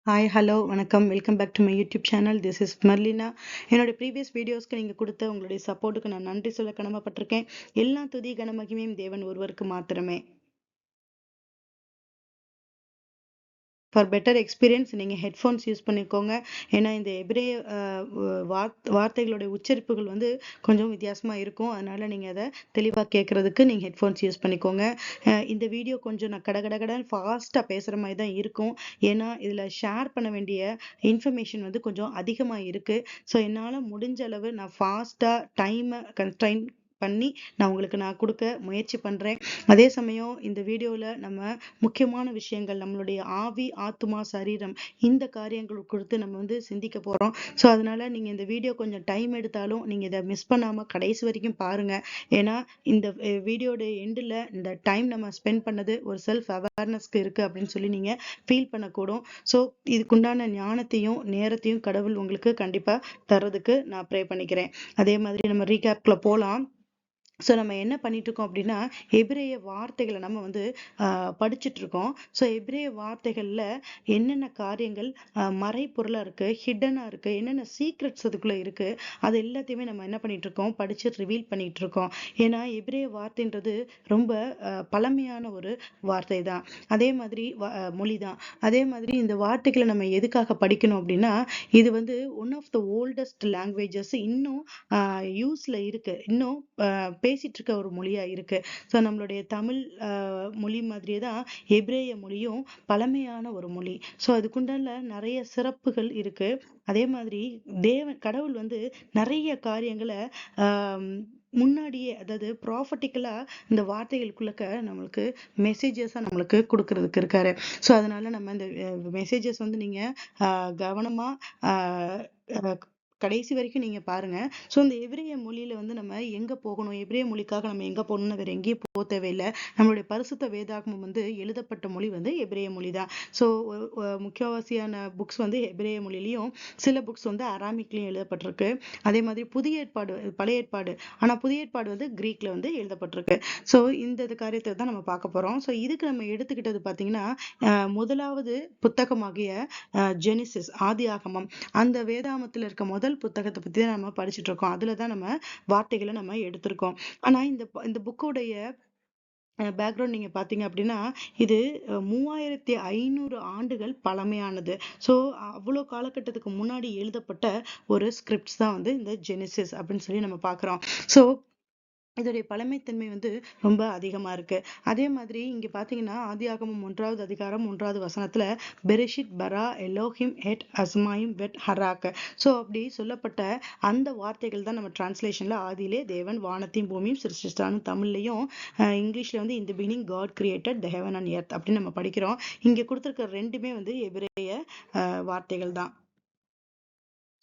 Hi hello வணக்கம் welcome back to my YouTube channel. This is Marlina. என்னோட previous வீடியோஸ்க்கு நீங்கள் கொடுத்த உங்களுடைய சப்போர்ட்டுக்கு நான் நன்றி சொல்ல கடமைப்பட்டிருக்கேன். எல்லா துதி கனமகிமையும் தேவன் ஒருவருக்கு மாத்திரமே. ஃபார் பெட்டர் எக்ஸ்பீரியன்ஸ் நீங்கள் ஹெட்ஃபோன்ஸ் யூஸ் பண்ணிக்கோங்க. ஏன்னா இந்த எபிரேய வார்த்தைகளுடைய உச்சரிப்புகள் வந்து கொஞ்சம் வித்தியாசமாக இருக்கும். அதனால் நீங்கள் அதை தெளிவாக கேட்குறதுக்கு நீங்கள் ஹெட்ஃபோன்ஸ் யூஸ் பண்ணிக்கோங்க. இந்த வீடியோ கொஞ்சம் நான் கடகடகடன் ஃபாஸ்ட்டாக பேசுகிற மாதிரி தான் இருக்கும். ஏன்னா இதில் ஷேர் பண்ண வேண்டிய இன்ஃபர்மேஷன் வந்து கொஞ்சம் அதிகமாக இருக்குது. ஸோ என்னால் முடிஞ்ச அளவு நான் ஃபாஸ்ட்டாக டைமை கன்ஸ்ட்ரைன் பண்ணி நான் கொடுக்க முயற்சி பண்ணுறேன். அதே சமயம் இந்த வீடியோவில் நம்ம முக்கியமான விஷயங்கள், நம்மளுடைய ஆவி, ஆத்துமா, சரீரம், இந்த காரியங்கள் குறித்து நம்ம வந்து சிந்திக்க போகிறோம். ஸோ அதனால நீங்கள் இந்த வீடியோ கொஞ்சம் டைம் எடுத்தாலும் நீங்கள் இதை மிஸ் பண்ணாமல் கடைசி வரைக்கும் பாருங்கள். ஏன்னா இந்த வீடியோட எண்டில் இந்த டைம் நம்ம ஸ்பெண்ட் பண்ணது ஒரு செல்ஃப் அவேர்னஸ்க்கு இருக்குது அப்படின்னு சொல்லி நீங்கள் ஃபீல் பண்ணக்கூடும். ஸோ இதுக்குண்டான ஞானத்தையும் நேரத்தையும் கடவுள் உங்களுக்கு கண்டிப்பாக தர்றதுக்கு நான் ப்ரே பண்ணிக்கிறேன். அதே மாதிரி நம்ம ரீகேப்குள்ளே போகலாம். ஸோ நம்ம என்ன பண்ணிட்டு இருக்கோம் அப்படின்னா, எபிரேய வார்த்தைகளை நம்ம வந்து படிச்சுட்டு இருக்கோம். ஸோ எபிரேய வார்த்தைகளில் என்னென்ன காரியங்கள் மறைப்பொருளாக இருக்குது, ஹிடனாக இருக்குது, என்னென்ன சீக்ரெட்ஸ் அதுக்குள்ளே இருக்குது, அது எல்லாத்தையுமே நம்ம என்ன பண்ணிட்டு இருக்கோம், படித்து ரிவீல் பண்ணிட்டு இருக்கோம். ஏன்னா எபிரேய வார்த்தைன்றது ரொம்ப பழமையான ஒரு வார்த்தை தான். அதே மாதிரி மொழி தான். அதே மாதிரி இந்த வார்த்தைகளை நம்ம எதுக்காக படிக்கணும் அப்படின்னா, இது வந்து one of the oldest languages, இன்னும் யூஸ்ல இருக்கு, இன்னும் பேசிட்டு இருக்க ஒரு மொழியா இருக்கு. ஸோ நம்மளுடைய தமிழ் மொழி மாதிரியே தான் எபிரேய மொழியும் பழமையான ஒரு மொழி. ஸோ அதுக்குண்டான நிறைய சிறப்புகள் இருக்கு. அதே மாதிரி கடவுள் வந்து நிறைய காரியங்களை முன்னாடியே, அதாவது ப்ராஃபட்டிக்கலா இந்த வார்த்தைகளுக்குள்ளக்க நம்மளுக்கு மெசேஜஸா நம்மளுக்கு கொடுக்கறதுக்கு இருக்காரு. ஸோ அதனால நம்ம இந்த மெசேஜஸ் வந்து நீங்க கவனமா கடைசி வரைக்கும் நீங்க பாருங்க. ஸோ இந்த எபிரேய மொழியில வந்து நம்ம எங்க போகணும், எபிரேய மொழிக்காக நம்ம எங்க போகணும்னு வேற எங்கேயும் போக தேவையில்லை. நம்மளுடைய பரிசுத்த வேதாகமம் வந்து எழுதப்பட்ட மொழி வந்து எபிரேய மொழி தான். ஸோ முக்கியவாசியான புக்ஸ் வந்து எபிரேய மொழியிலையும், சில புக்ஸ் வந்து அராமிக்லையும் எழுதப்பட்டிருக்கு. அதே மாதிரி புதிய ஏற்பாடு, பழைய ஏற்பாடு, ஆனா புதிய ஏற்பாடு வந்து கிரீக்ல வந்து எழுதப்பட்டிருக்கு. ஸோ இந்த காரியத்தை தான் நம்ம பார்க்க போறோம். ஸோ இதுக்கு நம்ம எடுத்துக்கிட்டது பார்த்தீங்கன்னா, முதலாவது புத்தகமாகிய ஜெனிசிஸ், ஆதியாகமம், அந்த வேதாகமத்தில் இருக்க முதல் புத்தகத்தை பத்தி தான் நம்ம படிச்சுட்டு இருக்கோம். அதுலதான் நம்ம வார்த்தைகளை நம்ம எடுத்திருக்கோம். ஆனா இந்த புக்கோடைய பேக்ரவுண்ட் நீங்க பாத்தீங்க அப்படின்னா, இது 3500 ஆண்டுகள் பழமையானது. ஸோ அவ்வளோ காலகட்டத்துக்கு முன்னாடி எழுதப்பட்ட ஒரு ஸ்கிரிப்ட்ஸ் தான் வந்து இந்த ஜெனிசிஸ் அப்படின்னு சொல்லி நம்ம பார்க்குறோம். ஸோ இதோடைய பழமைத்தன்மை வந்து ரொம்ப அதிகமா இருக்கு. அதே மாதிரி இங்க பாத்தீங்கன்னா, ஆதியாகமம் 1வது அதிகாரம் 1வது வசனத்துல பெரிஷித் bara எலோஹிம் எட் அஸ்மாயிம் வெட் ஹராக். ஸோ அப்படி சொல்லப்பட்ட அந்த வார்த்தைகள் தான் நம்ம டிரான்ஸ்லேஷன்ல ஆதியிலே தேவன் வானத்தையும் பூமியும் சிருஷ்டிச்சான்னு தமிழ்லையும், இங்கிலீஷ்ல வந்து இந்த beginning God created the heaven and earth அப்படின்னு நம்ம படிக்கிறோம். இங்க கொடுத்திருக்க ரெண்டுமே வந்து எபிரேய வார்த்தைகள் தான்.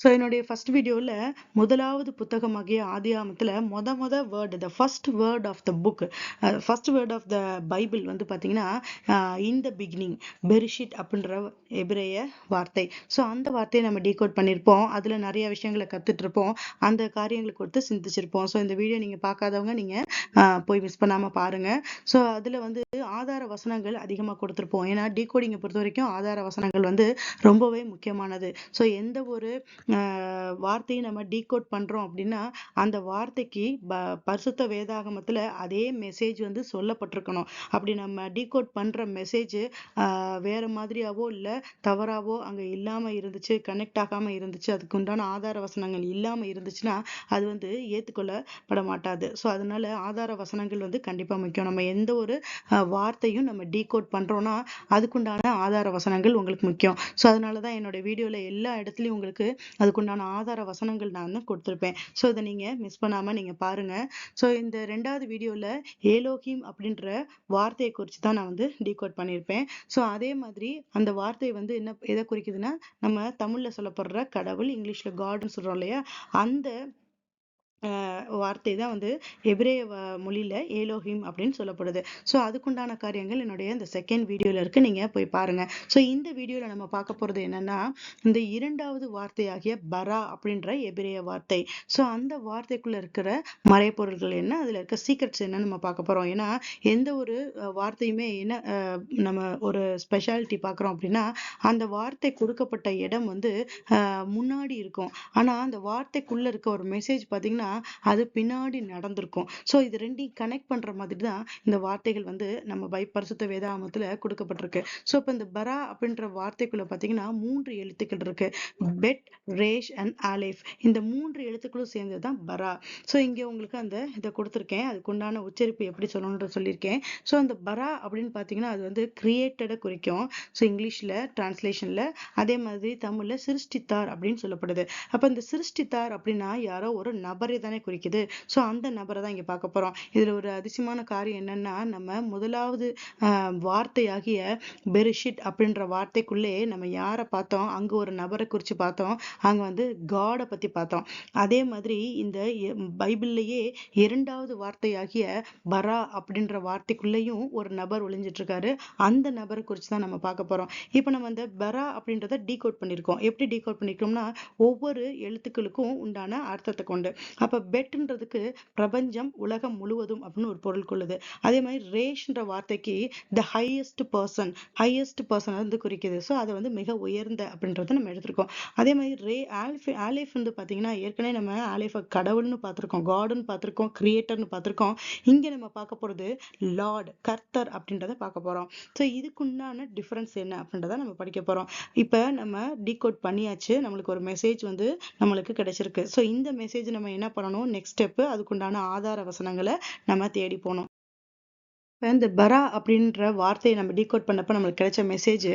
ஸோ என்னுடைய ஃபர்ஸ்ட் வீடியோவில் முதலாவது புத்தகமாகிய ஆதியாகமத்தில் மொத word, the first word of the book, first word of the Bible வந்து பார்த்தீங்கன்னா, இன் த பிகினிங், பெரிஷிட் அப்படின்ற எபிரேய வார்த்தை. ஸோ அந்த வார்த்தையை நம்ம டீகோட் பண்ணியிருப்போம். அதில் நிறைய விஷயங்களை கற்றுட்டு இருப்போம். அந்த காரியங்களை கொடுத்து சிந்திச்சிருப்போம். ஸோ இந்த வீடியோ நீங்கள் பார்க்காதவங்க நீங்கள் போய் மிஸ் பண்ணாமல் பாருங்கள். ஸோ அதில் வந்து ஆதார வசனங்கள் அதிகமாக கொடுத்துருப்போம். ஏன்னா டீகோடிங்கை பொறுத்த வரைக்கும் ஆதார வசனங்கள் வந்து ரொம்பவே முக்கியமானது. ஸோ எந்த ஒரு வார்த்தையை நம்ம டீகோட் பண்றோம் அப்படின்னா, அந்த வார்த்தைக்கு பரிசுத்த வேதாகமத்துல அதே மெசேஜ் வந்து சொல்லப்பட்டிருக்கணும். அப்படி நம்ம டீகோட் பண்ற மெசேஜ் வேற மாதிரியாவோ இல்ல தவறாவோ அங்க இல்லாம இருந்துச்சு, கனெக்ட் ஆகாம இருந்துச்சு, அதுக்கு உண்டான ஆதார வசனங்கள் இல்லாம இருந்துச்சுன்னா அது வந்து ஏத்துக்கொள்ளப்பட மாட்டாது. ஸோ அதனால ஆதார வசனங்கள் வந்து கண்டிப்பா முக்கியம். நம்ம எந்த ஒரு வார்த்தையும் நம்ம டீகோட் பண்றோம்னா அதுக்குண்டான ஆதார வசனங்கள் உங்களுக்கு முக்கியம். ஸோ அதனாலதான் என்னோட வீடியோல எல்லா இடத்துலயும் உங்களுக்கு அதுக்குண்டான ஆதார வசனங்கள் நான் கொடுத்திருப்பேன். ஸோ இதை நீங்க மிஸ் பண்ணாம நீங்க பாருங்க. ஸோ இந்த 2வது வீடியோல ஏலோஹிம் அப்படின்ற வார்த்தையை குறித்து தான் நான் வந்து டீகோட் பண்ணியிருப்பேன். ஸோ அதே மாதிரி அந்த வார்த்தை வந்து எதை குறிக்குதுன்னா, நம்ம தமிழ்ல சொல்லப்படுற கடவுள், இங்கிலீஷ்ல காட்னு சொல்றோம் இல்லையா, அந்த வார்த்தை தான் வந்து எபிரேய மொழியில ஏலோஹிம் அப்படின்னு சொல்லப்படுது. ஸோ அதுக்குண்டான காரியங்கள் என்னுடைய இந்த செகண்ட் வீடியோல இருக்கு, நீங்க போய் பாருங்க. ஸோ இந்த வீடியோல நம்ம பார்க்க போறது என்னன்னா, இந்த இரண்டாவது வார்த்தையாகிய பரா அப்படின்ற எபிரேய வார்த்தை. ஸோ அந்த வார்த்தைக்குள்ள இருக்கிற மறைப்பொருள்கள் என்ன, அதுல இருக்க சீக்ரெட்ஸ் என்னன்னு நம்ம பார்க்க போறோம். ஏன்னா எந்த ஒரு வார்த்தையுமே என்ன நம்ம ஒரு ஸ்பெஷாலிட்டி பார்க்குறோம் அப்படின்னா, அந்த வார்த்தை கொடுக்கப்பட்ட இடம் வந்து முன்னாடி இருக்கும். ஆனா அந்த வார்த்தைக்குள்ள இருக்க ஒரு மெசேஜ் பார்த்தீங்கன்னா அது பின்னாடி நடந்திருக்கும். ஸோ இது ரெண்டையும் கனெக்ட் பண்ற மாதிரி தான் இந்த வார்த்தைகள் வந்து நம்ம பரிசுத்த வேதாகமத்துல கொடுக்கப்பட்டிருக்கு. ஸோ இப்போ இந்த பரா அப்படின்ற வார்த்தைக்குள்ள பார்த்தீங்கன்னா 3 எழுத்துக்கள் இருக்கு. Bet, resh and aleph. இந்த 3 எழுத்துக்களும் சேர்ந்தது தான் பரா. ஸோ இங்க உங்களுக்கு அந்த இதை கொடுத்துருக்கேன், அதுக்கு உண்டான உச்சரிப்பு எப்படி சொல்லணும்ன்ற சொல்லியிருக்கேன். ஸோ அந்த பரா அப்படின்னு பார்த்தீங்கன்னா அது வந்து கிரியேட்டடை குறிக்கும். ஸோ இங்கிலீஷ்ல டிரான்ஸ்லேஷன்ல, அதே மாதிரி தமிழ்ல சிருஷ்டித்தார் அப்படின்னு சொல்லப்படுது. அப்ப இந்த சிருஷ்டித்தார் அப்படின்னா யாரோ ஒரு நபரை தானே குறிக்குது. ஸோ அந்த நபரை தான் இங்க பார்க்க போறோம். இதுல ஒரு அதிசயமான காரியம் என்னன்னா, நம்ம முதலாவது வார்த்தையாகிய பெரிஷிட் அப்படின்ற வார்த்தைக்குள்ளே நம்ம யாரை பார்த்தோம், அங்க ஒரு நபரை குறிச்சு பார்த்தோம், அங்க வந்து காடை பத்தி பார்த்தோம். அதே மாதிரி இந்த பைபிள்லயே இரண்டாவது வார்த்தையாகிய பரா அப்படின்ற வார்த்தைக்குள்ளேயும் ஒரு நபர் ஒளிஞ்சிட்டு இருக்காரு. அந்த நபரை குறிச்சு தான் நம்ம பார்க்க போறோம். இப்போ நம்ம அந்த பரா அப்படின்றத டீகோட் பண்ணியிருக்கோம். எப்படி டீகோட் பண்ணிருக்கோம்னா, ஒவ்வொரு எழுத்துக்களுக்கும் உண்டான அர்த்தத்தை கொண்டு. அப்ப பெட்ன்றதுக்கு பிரபஞ்சம், உலகம் முழுவதும் அப்படின்னு ஒரு பொருள் கொள்ளுது. அதே மாதிரி ரேஷ்ன்ற வார்த்தைக்கு த ஹையஸ்ட் பர்சன் வந்து குறிக்குது. ஸோ அதை வந்து மிக உயர்ந்த அப்படின்றத நம்ம எடுத்திருக்கோம். அதே மாதிரி ஆலிஃப் வந்து பாத்தீங்கன்னா, ஏற்கனவே நம்ம ஆலிஃப கடவுள்னு பார்த்திருக்கோம், காடுன்னு பார்த்திருக்கோம், கிரியேட்டர்னு பார்த்திருக்கோம். இங்க நம்ம பார்க்க போறது லார்ட், கர்த்தர் அப்படின்றத பார்க்க போறோம். ஸோ இதுக்குண்டான டிஃபரன்ஸ் என்ன அப்படின்றத நம்ம படிக்க போறோம். இப்ப நம்ம டீகோட் பண்ணியாச்சு, நம்மளுக்கு ஒரு மெசேஜ் வந்து நம்மளுக்கு கிடைச்சிருக்கு. ஸோ இந்த மெசேஜ் நம்ம என்ன பண்ணணும், நெக்ஸ்ட் ஸ்டெப் அதுக்குண்டான ஆதார வசனங்களை நம்ம தேடி போகணும். இந்த பரா அப்படின்ற வார்த்தையை நம்ம டீகோட் பண்ணப்ப நம்மளுக்கு கிடைச்ச மெசேஜ்,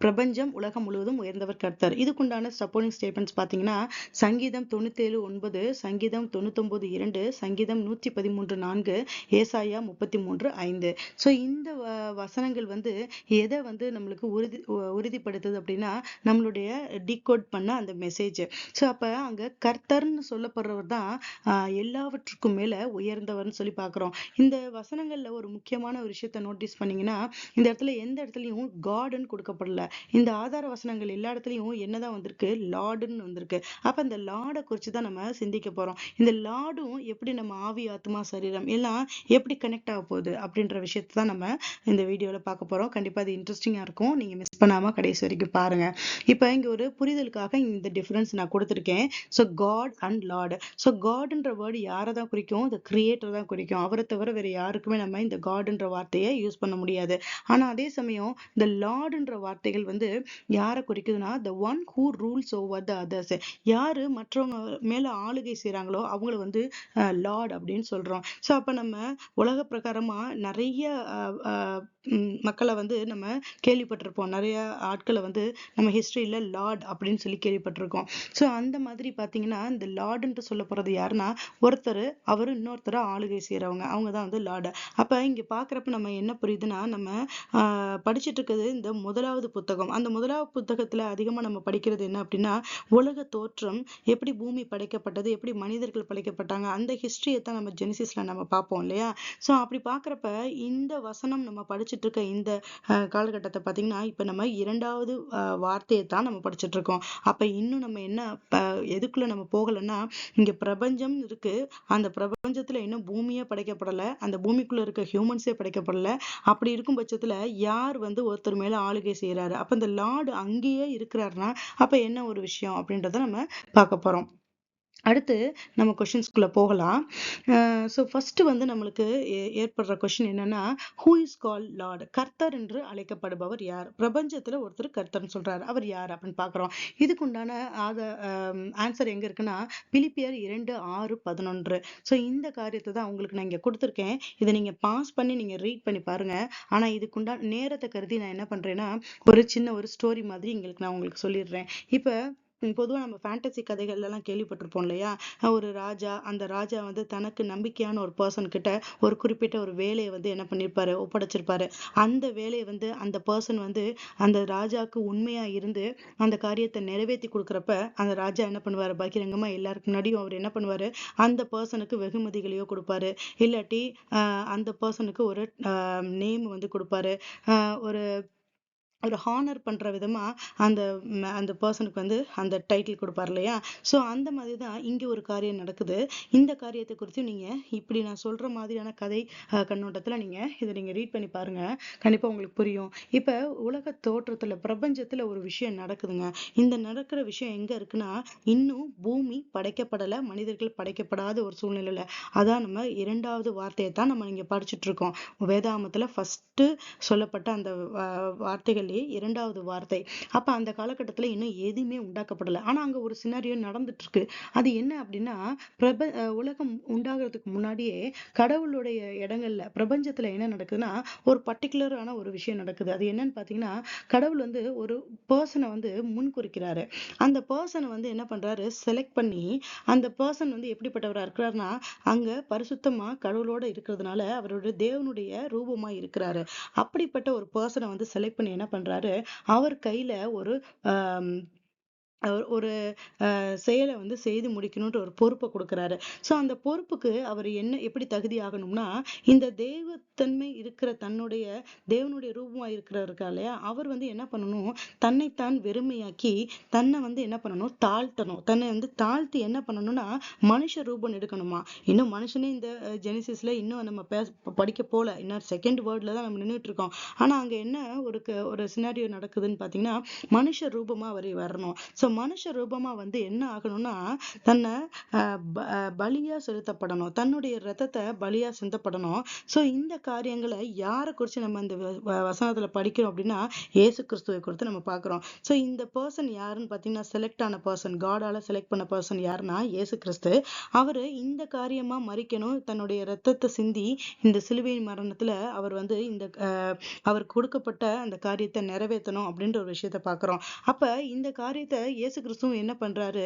பிரபஞ்சம், உலகம் முழுவதும் உயர்ந்தவர் கர்த்தர். இதுக்குண்டான சப்போர்ட்டிங் ஸ்டேட்மெண்ட்ஸ் பார்த்தீங்கன்னா, சங்கீதம் 97:9, சங்கீதம் 99:2, சங்கீதம் 113:4, ஏசாயா 33:5. ஸோ இந்த வசனங்கள் வந்து எதை வந்து நம்மளுக்கு உறுதிப்படுத்துது அப்படின்னா, நம்மளுடைய டீகோட் பண்ண அந்த மெசேஜ். ஸோ அப்ப அங்க கர்த்தர்னு சொல்லப்படுறவர் தான் எல்லாவற்றுக்கும் மேல உயர்ந்தவர்னு சொல்லி பார்க்கிறோம். இந்த வசனங்கள்ல ஒரு முக்கியமான ஒரு விஷயத்த நோட்டீஸ் பண்ணீங்கன்னா, இந்த இடத்துல எந்த இடத்துலயும் காட்ன்னு கொடுக்கப்படல. இந்த ஆதார வசனங்கள் எல்லா இடத்துலயும் என்னதான் வந்திருக்கு, லார்டுன்னு வந்திருக்கு. அப்ப இந்த லார்டை குறிச்சு தான் நம்ம சிந்திக்க போறோம். இந்த லார்டும் எப்படி நம்ம ஆவி, ஆத்மா, சரீரம் எல்லாம் எப்படி கனெக்ட் ஆக போகுது அப்படின்ற விஷயத்தை தான் நம்ம இந்த வீடியோல பார்க்க போறோம். கண்டிப்பா அது இன்ட்ரெஸ்டிங்கா இருக்கும், நீங்க மிஸ் பண்ணாம கடைசி வரைக்கும் பாருங்க. இப்ப இங்க ஒரு புரிதலுக்காக இந்த டிஃபரன்ஸ் நான் கொடுத்திருக்கேன். So God and lord. So காட்ன்ற வேர்டு யாரை தான் குறிக்கும், இந்த கிரியேட்டர் தான் குறிக்கும். அவரை தவிர வேற யாருக்குமே நம்ம இந்த காட்ன்ற வார்த்தையை யூஸ் பண்ண முடியாது. ஆனா அதே சமயம் இந்த லார்டுன்ற வார்த்தைகள் வந்து யாரை குறிக்குதுன்னா, the one who rules over the others. யாரு மற்றவங்க மேல ஆளுகை செய்றாங்களோ அவங்கள வந்து லார்ட் அப்படின்னு சொல்றோம். ஸோ அப்ப நம்ம உலக பிரகாரமா நிறைய மக்களை வந்து நம்ம கேள்விப்பட்டிருப்போம், நிறைய ஆட்களை வந்து நம்ம ஹிஸ்டரியில லார்ட் அப்படின்னு சொல்லி கேள்விப்பட்டிருக்கோம். ஸோ அந்த மாதிரி பாத்தீங்கன்னா, இந்த லார்டுன்ட்டு சொல்ல போறது யாருன்னா, ஒருத்தர் அவர் இன்னொருத்தரை ஆளுகை செய்யறவங்க, அவங்க தான் வந்து லார்டு. அப்ப இங்க பாக்குறப்ப நம்ம என்ன புரியுதுன்னா, நம்ம படிச்சுட்டு இருக்கிறது இந்த முதலாவது புத்தகம். அந்த முதலாவது புத்தகத்துல அதிகமா நம்ம படிக்கிறது என்ன அப்படின்னா, உலக தோற்றம், எப்படி பூமி படைக்கப்பட்டது, எப்படி மனிதர்கள் படைக்கப்பட்டாங்க, அந்த ஹிஸ்டரியை தான் நம்ம ஜெனிசிஸ்ல நம்ம பார்ப்போம் இல்லையா. ஸோ அப்படி பாக்குறப்ப இந்த வசனம் நம்ம படிச்சுட்டு இருக்க இந்த காலகட்டத்தை பாத்தீங்கன்னா, இப்ப நம்ம இரண்டாவது வார்த்தையை தான் நம்ம படிச்சுட்டு இருக்கோம். அப்ப இன்னும் நம்ம என்ன எதுக்குள்ள நம்ம போகலைன்னா, இங்க பிரபஞ்சம் இருக்கு, அந்த பிரபஞ்சத்துல இன்னும் பூமியே படைக்கப்படல, அந்த பூமிக்குள்ள இருக்க ஹியூமன்ஸே படைக்கப்படல. அப்படி இருக்கும் பட்சத்துல யார் வந்து ஒருத்தர் மேல ஆளுகை செய்யறாரு, அப்ப இந்த லார்டு அங்கேயே இருக்கிறாருன்னா அப்ப என்ன ஒரு விஷயம் அப்படின்றத நம்ம பார்க்க போறோம். அடுத்து நம்ம கொஸ்டின்ஸ்குள்ள போகலாம். ஸோ ஃபர்ஸ்ட் வந்து நம்மளுக்கு ஏற்படுற கொஸ்டின் என்னன்னா, ஹூ இஸ் கால் லார்ட், கர்த்தர் என்று அழைக்கப்படுபவர் யார்? பிரபஞ்சத்துல ஒருத்தர் கர்த்தர்னு சொல்றாரு, அவர் யார் அப்படின்னு பாக்குறோம். இதுக்கு உண்டான ஆன்சர் எங்க இருக்குன்னா, பிலிப்பியர் 2:6-11. ஸோ இந்த காரியத்தை தான் உங்களுக்கு நான் இங்க கொடுத்துருக்கேன். இதை நீங்க பாஸ் பண்ணி நீங்க ரீட் பண்ணி பாருங்க. ஆனா இதுக்குண்டான நேரத்தை கருதி நான் என்ன பண்றேன்னா, ஒரு சின்ன ஒரு ஸ்டோரி மாதிரி நான் உங்களுக்கு சொல்லிடுறேன். இப்ப பொதுவா நம்ம ஃபேண்டசி கதைகள்ல எல்லாம் கேள்விப்பட்டிருப்போம் இல்லையா? ஒரு ராஜா, அந்த ராஜா வந்து தனக்கு நம்பிக்கையான ஒரு பர்சன் கிட்ட ஒரு குறிப்பிட்ட ஒரு வேலையை வந்து என்ன பண்ணிருப்பாரு, ஒப்படைச்சிருப்பாரு. அந்த வேலையை வந்து அந்த பர்சன் வந்து அந்த ராஜாக்கு உண்மையா இருந்து அந்த காரியத்தை நிறைவேத்தி கொடுக்குறப்ப, அந்த ராஜா என்ன பண்ணுவாரு, பகிரங்கமா எல்லாருக்கு முன்னாடியும் அவர் என்ன பண்ணுவாரு, அந்த பர்சனுக்கு வெகுமதிகளையோ கொடுப்பாரு. இல்லாட்டி அந்த பர்சனுக்கு ஒரு நேம் வந்து கொடுப்பாரு. ஒரு ஒரு ஹானர் பண்ற விதமா அந்த அந்த பர்சனுக்கு வந்து அந்த டைட்டில் கொடுப்பார் இல்லையா? சோ அந்த மாதிரி தான் இங்க ஒரு காரியம் நடக்குது. இந்த காரியத்தை குறித்து நீங்க இப்படி நான் சொல்ற மாதிரியான கதை கண்ணோட்டத்துல நீங்க இதை நீங்க ரீட் பண்ணி பாருங்க. கண்டிப்பா உங்களுக்கு புரியும். இப்ப உலக தோற்றத்துல பிரபஞ்சத்துல ஒரு விஷயம் நடக்குதுங்க. இந்த நடக்கிற விஷயம் எங்க இருக்குன்னா, இன்னும் பூமி படைக்கப்படல, மனிதர்கள் படைக்கப்படாத ஒரு சூழ்நிலையில. அதான் நம்ம இரண்டாவது வார்த்தையை தான் நம்ம இங்க படிச்சுட்டு இருக்கோம். வேதாகமத்துல ஃபர்ஸ்ட் சொல்லப்பட்ட அந்த வார்த்தைகள் இரண்டாவது வார்த்தை. அப்ப அந்த காலகட்டத்துல இன்னும் எதுவுமே உண்டாக்கப்படல. ஆனா அங்க ஒரு சினாரியோ நடந்துட்டு இருக்கு. அது என்ன அப்படின்னா, உலகம் உண்டாகிறதுக்கு முன்னாடியே கடவுளுடைய இடங்கள்ல பிரபஞ்சத்துல என்ன நடக்குதுன்னா, ஒரு பர்டிகுலரான ஒரு விஷயம் நடக்குது. அது என்னன்னு பாத்தீங்கன்னா, கடவுள் வந்து ஒரு பர்சனை வந்து முன் குறிக்கிறாரு. அந்த பர்சனை வந்து என்ன பண்றாரு, செலக்ட் பண்ணி அந்த பர்சன் வந்து எப்படிப்பட்டவரா இருக்கிறாருன்னா, அங்க பரிசுத்தமா கடவுளோட இருக்கிறதுனால அவருடைய தேவனுடைய ரூபமா இருக்கிறாரு. அப்படிப்பட்ட ஒரு பர்சனை வந்து செலக்ட் பண்ணி என்ன பண்றாரு, அவர் கையில ஒரு ஆஹ் ஒரு செயலை வந்து செய்து முடிக்கணும்ன்ற ஒரு பொறுப்பை கொடுக்குறாரு. சோ அந்த பொறுப்புக்கு அவர் என்ன எப்படி தகுதி ஆகணும்னா, இந்த தெய்வத்தன்மை இருக்கிற தன்னுடைய தேவனுடைய ரூபமா இருக்கிறாருக்கா இல்லையா, அவர் வந்து என்ன பண்ணணும், தன்னைத்தான் வெறுமையாக்கி தன்னை வந்து என்ன பண்ணணும், தாழ்த்தணும். தன்னை வந்து தாழ்த்தி என்ன பண்ணணும்னா மனுஷ ரூபம் எடுக்கணுமா. இன்னும் மனுஷனே இந்த ஜெனிசிஸ்ல இன்னும் நம்ம படிக்க போல, இன்னும் செகண்ட் வேர்ட்ல தான் நம்ம நின்றுட்டு இருக்கோம். ஆனா அங்க என்ன ஒரு சினாரியோ நடக்குதுன்னு பாத்தீங்கன்னா, மனுஷ ரூபமா அவர் வரணும். சோ மனுஷ ரூபமா வந்து என்ன ஆகணும்னா, தன்னை பலியா செலுத்தப்படணும், தன்னுடைய ரத்தத்தை பலியா சிந்தப்படணும். சோ இந்த காரியங்களை யாரை குறிச்சு நம்ம இந்த வசனத்துல படிக்கிறோம் அப்படின்னா, இயேசு கிறிஸ்துவை குறித்து நம்ம பார்க்கிறோம். சோ இந்த பர்சன் யாருன்னு பாத்தீங்கன்னா, செலக்ட் ஆன பர்சன், காடால செலக்ட் பண்ண பர்சன் யாருன்னா இயேசு கிறிஸ்து. அவரு இந்த காரியமா மறிக்கணும், தன்னுடைய ரத்தத்தை சிந்தி இந்த சிலுவை மரணத்துல அவர் வந்து இந்த அவர் கொடுக்கப்பட்ட அந்த காரியத்தை நிறைவேற்றணும் அப்படின்ற ஒரு விஷயத்த பார்க்கிறோம். அப்ப இந்த காரியத்தை இயேசு கிறிஸ்துவும் என்ன பண்றாரு,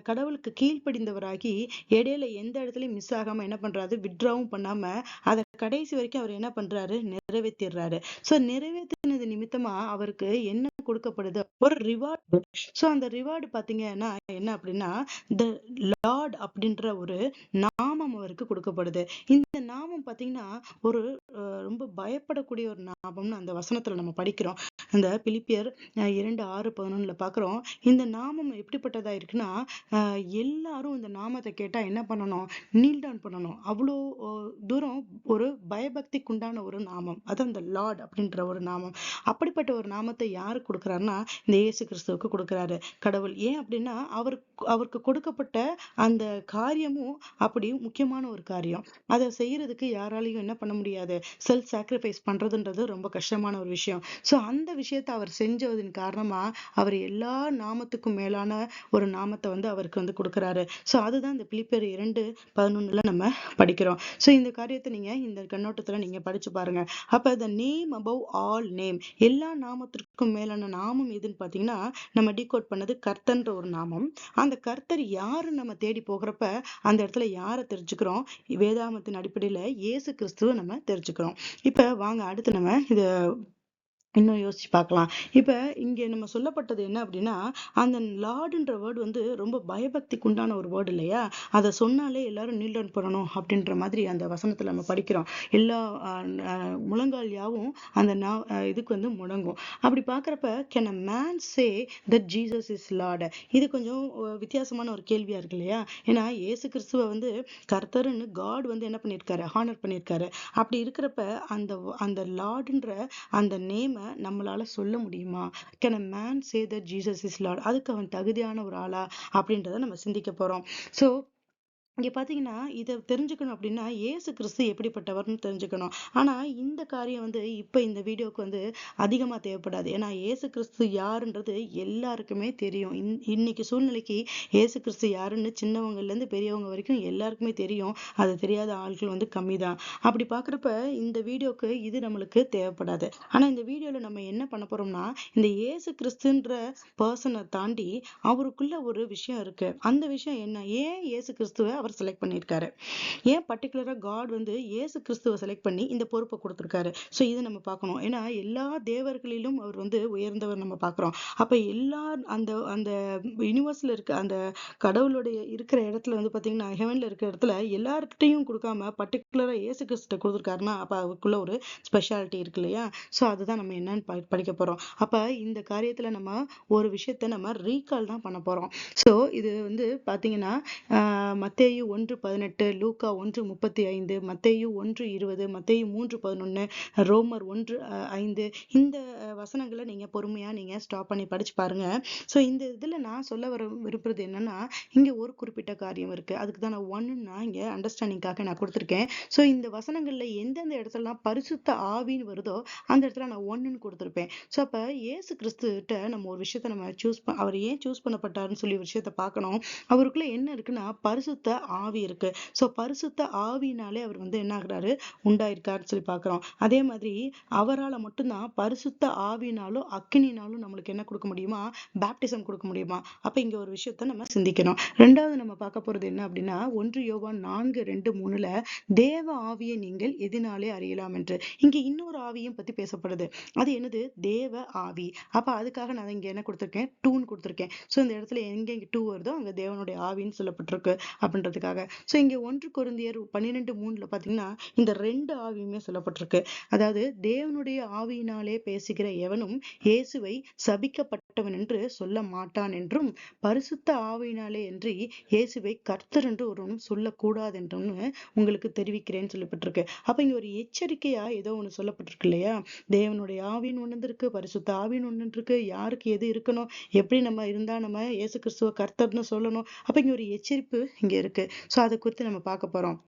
கடவுளுக்கு கீழ்ப்படிந்தவராகி இடையில எந்த இடத்துலயும் மிஸ் ஆகாம என்ன பண்றாரு, வித்ட்ராவும் பண்ணாம அதை கடைசி வரைக்கும் அவர் என்ன பண்றாரு, நிறைவேற்றிடுறாரு. சோ நிறைவேற்றினது நிமித்தமா அவருக்கு என்ன கொடுக்கப்படுது, ஒரு ரிவார்டு. சோ அந்த ரிவார்டு பாத்தீங்கன்னா என்ன அப்படின்னா, த லார்ட் அப்படின்ற ஒரு நாமம் அவருக்கு கொடுக்கப்படுது. இந்த நாமம் பாத்தீங்கன்னா ஒரு ரொம்ப பயப்படக்கூடிய ஒரு நாமம்னு அந்த வசனத்துல நம்ம படிக்கிறோம். அந்த பிலிப்பியர் 2:6-11 பாக்குறோம். இந்த நாமம் எப்படிப்பட்டதா இருக்குன்னா, எல்லாரும் இந்த நாமத்தை கேட்டா என்ன பண்ணணும், நீல் டவுன் பண்ணணும். அவ்வளோ தூரம் ஒரு பயபக்திக்குண்டான ஒரு நாமம். அது அந்த லார்ட் அப்படின்ற ஒரு நாமம். அப்படிப்பட்ட ஒரு நாமத்தை யாரு கொடுக்கிறாருன்னா, இந்த இயேசு கிறிஸ்துவுக்கு கொடுக்கிறாரு கடவுள். ஏன் அப்படின்னா அவருக்கு கொடுக்கப்பட்ட அந்த காரியமும் அப்படி முக்கியமான ஒரு காரியம். அதை செய்யறதுக்கு யாராலையும் என்ன பண்ண முடியாது, செல்ஃப் சாக்ரிஃபைஸ் பண்றதுன்றது ரொம்ப கஷ்டமான ஒரு விஷயம். சோ அந்த விஷயத்தை அவர் செஞ்சதின் காரணமா அவர் எல்லா நாமத்துக்கும் மேலான ஒரு நாமத்தை வந்து அவருக்கு வந்து கொடுக்கிறாரு. சோ அதுதான் இந்த பிலிப்பியர் 2:11 நம்ம படிக்கிறோம். சோ இந்த காரியத்தை நீங்க இந்த கண்ணோட்டத்துல நீங்க படிச்சு பாருங்க. அப்ப the name above all name, எல்லா நாமத்திற்கும் மேலான நாமம் எதுன்னு பாத்தீங்கன்னா, நம்ம டீகோட் பண்ணது கர்த்தர்ன்ற ஒரு நாமம். அந்த கர்த்தர் யாருன்னு நம்ம தேடி போகிறப்ப அந்த இடத்துல யாரை தெரிஞ்சுக்கிறோம், வேதாகமத்தின் அடிப்படையில இயேசு கிறிஸ்துவ நம்ம தெரிஞ்சுக்கிறோம். இப்ப வாங்க அடுத்து நம்ம இத இன்னும் யோசிச்சு பார்க்கலாம். இப்ப இங்க நம்ம சொல்லப்பட்டது என்ன அப்படின்னா, அந்த லார்டுன்ற வேர்டு வந்து ரொம்ப பயபக்திக்கு உண்டான ஒரு வேர்டு இல்லையா? அதை சொன்னாலே எல்லாரும் நீல் டவுன் பண்ணணும் அப்படின்ற மாதிரி அந்த வசனத்துல நம்ம படிக்கிறோம். எல்லா முழங்கால் யாவும் அந்த இதுக்கு வந்து முழங்கும். அப்படி பாக்குறப்ப can a man say that Jesus is Lord? இது கொஞ்சம் வித்தியாசமான ஒரு கேள்வியா இருக்கு இல்லையா? ஏன்னா இயேசு கிறிஸ்துவ வந்து கர்த்தர்னு காட் வந்து என்ன பண்ணிருக்காரு, ஹானர் பண்ணிருக்காரு. அப்படி இருக்கிறப்ப அந்த அந்த லார்டுன்ற அந்த நேம நம்மளால சொல்ல முடியுமா? Can a man say that Jesus is Lord? அதுக்கு அவன் தகுதியான ஒரு ஆளா அப்படின்றத நம்ம சிந்திக்க போறோம். சோ இங்க பாத்தீங்கன்னா, இத தெரிஞ்சுக்கணும் அப்படின்னா, இயேசு கிறிஸ்து எப்படிப்பட்டவர்ன்னு தெரிஞ்சுக்கணும். ஆனா, இந்த காரியம் வந்து இப்ப இந்த வீடியோக்கு வந்து அதிகமா தேவைப்படாது. ஏன்னா, இயேசு கிறிஸ்து யாருன்றது எல்லாருக்குமே தெரியும். இன்னைக்கு சூழ்நிலைக்கு இயேசு கிறிஸ்து யாருன்னு சின்னவங்கல இருந்து பெரியவங்க வரைக்கும் எல்லாருக்குமே தெரியும். அது தெரியாத ஆட்கள் வந்து கம்மிதான். அப்படி பார்க்குறப்ப இந்த வீடியோக்கு இது நம்மளுக்கு தேவைப்படாது. ஆனா, இந்த வீடியோல நம்ம என்ன பண்ண போறோம்னா, இந்த இயேசு கிறிஸ்துன்ற பெர்சன தாண்டி அவருக்குள்ள ஒரு விஷயம் இருக்கு. அந்த விஷயம் என்ன? ஏன் இயேசு கிறிஸ்துவ அவர் செலக்ட் பண்ணியிருக்காரு? ஏன் பர்ட்டிகுலரா காட் வந்து இயேசு கிறிஸ்துவ செலக்ட் பண்ணி இந்த பொறுப்பை கொடுத்திருக்காரு? ஸோ இதை நம்ம பார்க்கணும். ஏன்னா எல்லா தேவர்களிலும் அவர் வந்து உயர்ந்தவர் நம்ம பார்க்கிறோம். அப்ப எல்லா அந்த அந்த யூனிவர்ஸ்ல இருக்க அந்த கடவுளுடைய இருக்கிற இடத்துல வந்து பாத்தீங்கன்னா ஹெவன்ல இருக்கிற இடத்துல எல்லார்கிட்டையும் கொடுக்காம பர்ட்டிகுலரா இயேசு கிறிஸ்துட்ட கொடுத்துருக்காருன்னா அப்ப அவருக்குள்ள ஒரு ஸ்பெஷாலிட்டி இருக்கு இல்லையா? ஸோ அதுதான் நம்ம என்னன்னு படிக்க போறோம். அப்ப இந்த காரியத்துல நம்ம ஒரு விஷயத்த நம்ம ரீகால் தான் பண்ண போறோம். ஸோ இது வந்து பாத்தீங்கன்னா மத்தேயு 1:18, லூக்கா 1:35, மத்தேயு 1:20, மத்தேயு 3:11, ரோமர் 1:5 இந்த வசனங்களை நீங்க பொறுமையா நீங்க ஸ்டாப் பண்ணி படிச்சு பாருங்க. ஸோ இந்த இதுல நான் சொல்ல வர விரும்புறது என்னன்னா, இங்க ஒரு குறிப்பிட்ட காரியம் இருக்கு. அதுக்கு தான் நான் ஒன்னுன்னா இங்க அண்டர்ஸ்டாண்டிங்காக நான் கொடுத்துருக்கேன். ஸோ இந்த வசனங்கள்ல எந்தெந்த இடத்துலலாம் பரிசுத்த ஆவின்னு வருதோ அந்த இடத்துல நான் ஒன்னுன்னு கொடுத்துருப்பேன். ஸோ அப்ப இயேசு கிறிஸ்துகிட்ட நம்ம ஒரு விஷயத்த நம்ம அவர் ஏன் சூஸ் பண்ணப்பட்டாருன்னு சொல்லி ஒரு விஷயத்த பார்க்கணும். அவருக்குள்ள என்ன இருக்குன்னா பரிசுத்த ஆவி இருக்கு. சோ பரிசுத்த ஆவினாலே அவர் வந்து என்ன ஆகுறாரு, உண்டாயிருக்காருன்னு சொல்லி பார்க்கிறோம். அதே மாதிரி அவரால மட்டும்தான் பரிசுத்த ஆவினாலும் அக்கினினாலும் நம்மளுக்கு என்ன கொடுக்க முடியுமா, பேப்டிசம் கொடுக்க முடியுமா. அப்ப இங்க ஒரு விஷயத்த நம்ம சிந்திக்கணும். ரெண்டாவது நம்ம பார்க்க போறது என்ன அப்படின்னா 1 யோவான் 4:2-3ல தேவ ஆவியை நீங்கள் எதினாலே அறியலாம் என்று. இங்க இன்னொரு ஆவியும் பத்தி பேசப்படுது. அது என்னது, தேவ ஆவி. அப்ப அதுக்காக நான் இங்க என்ன கொடுத்திருக்கேன், டூன்னு கொடுத்திருக்கேன். சோ இந்த இடத்துல எங்க டூ வருதோ அங்க தேவனுடைய ஆவின்னு சொல்லப்பட்டிருக்கு அப்படின்றதுக்காக. சோ இங்க 1 கொரிந்தியர் 12:3ல பாத்தீங்கன்னா இந்த ரெண்டு ஆவியுமே சொல்லப்பட்டிருக்கு. அதாவது தேவனுடைய ஆவியினாலே பேசுகிற எவனும் இயேசுவை சபிக்கப்பட்டவன் என்று சொல்ல மாட்டான் என்றும், பரிசுத்த ஆவியினாலே என்று இயேசுவை கர்த்தர் என்று ஒருவனும் சொல்லக்கூடாது என்றும் உங்களுக்கு தெரிவிக்கிறேன்னு சொல்லப்பட்டிருக்கு. அப்ப இங்க ஒரு எச்சரிக்கையா ஏதோ ஒண்ணு சொல்லப்பட்டிருக்கு இல்லையா? தேவனுடைய ஆவின்னு ஒண்ணு இருக்கு, பரிசுத்த ஆவின்னு ஒண்ணு இருக்கு, யாருக்கு எது இருக்கணும், எப்படி நம்ம இருந்தா நம்ம இயேசு கிறிஸ்துவ கர்த்தர்னு சொல்லணும். அப்ப இங்க ஒரு எச்சரிப்பு இங்க இருக்கு. சோ அதை குறித்து நம்ம பார்க்க போறோம்.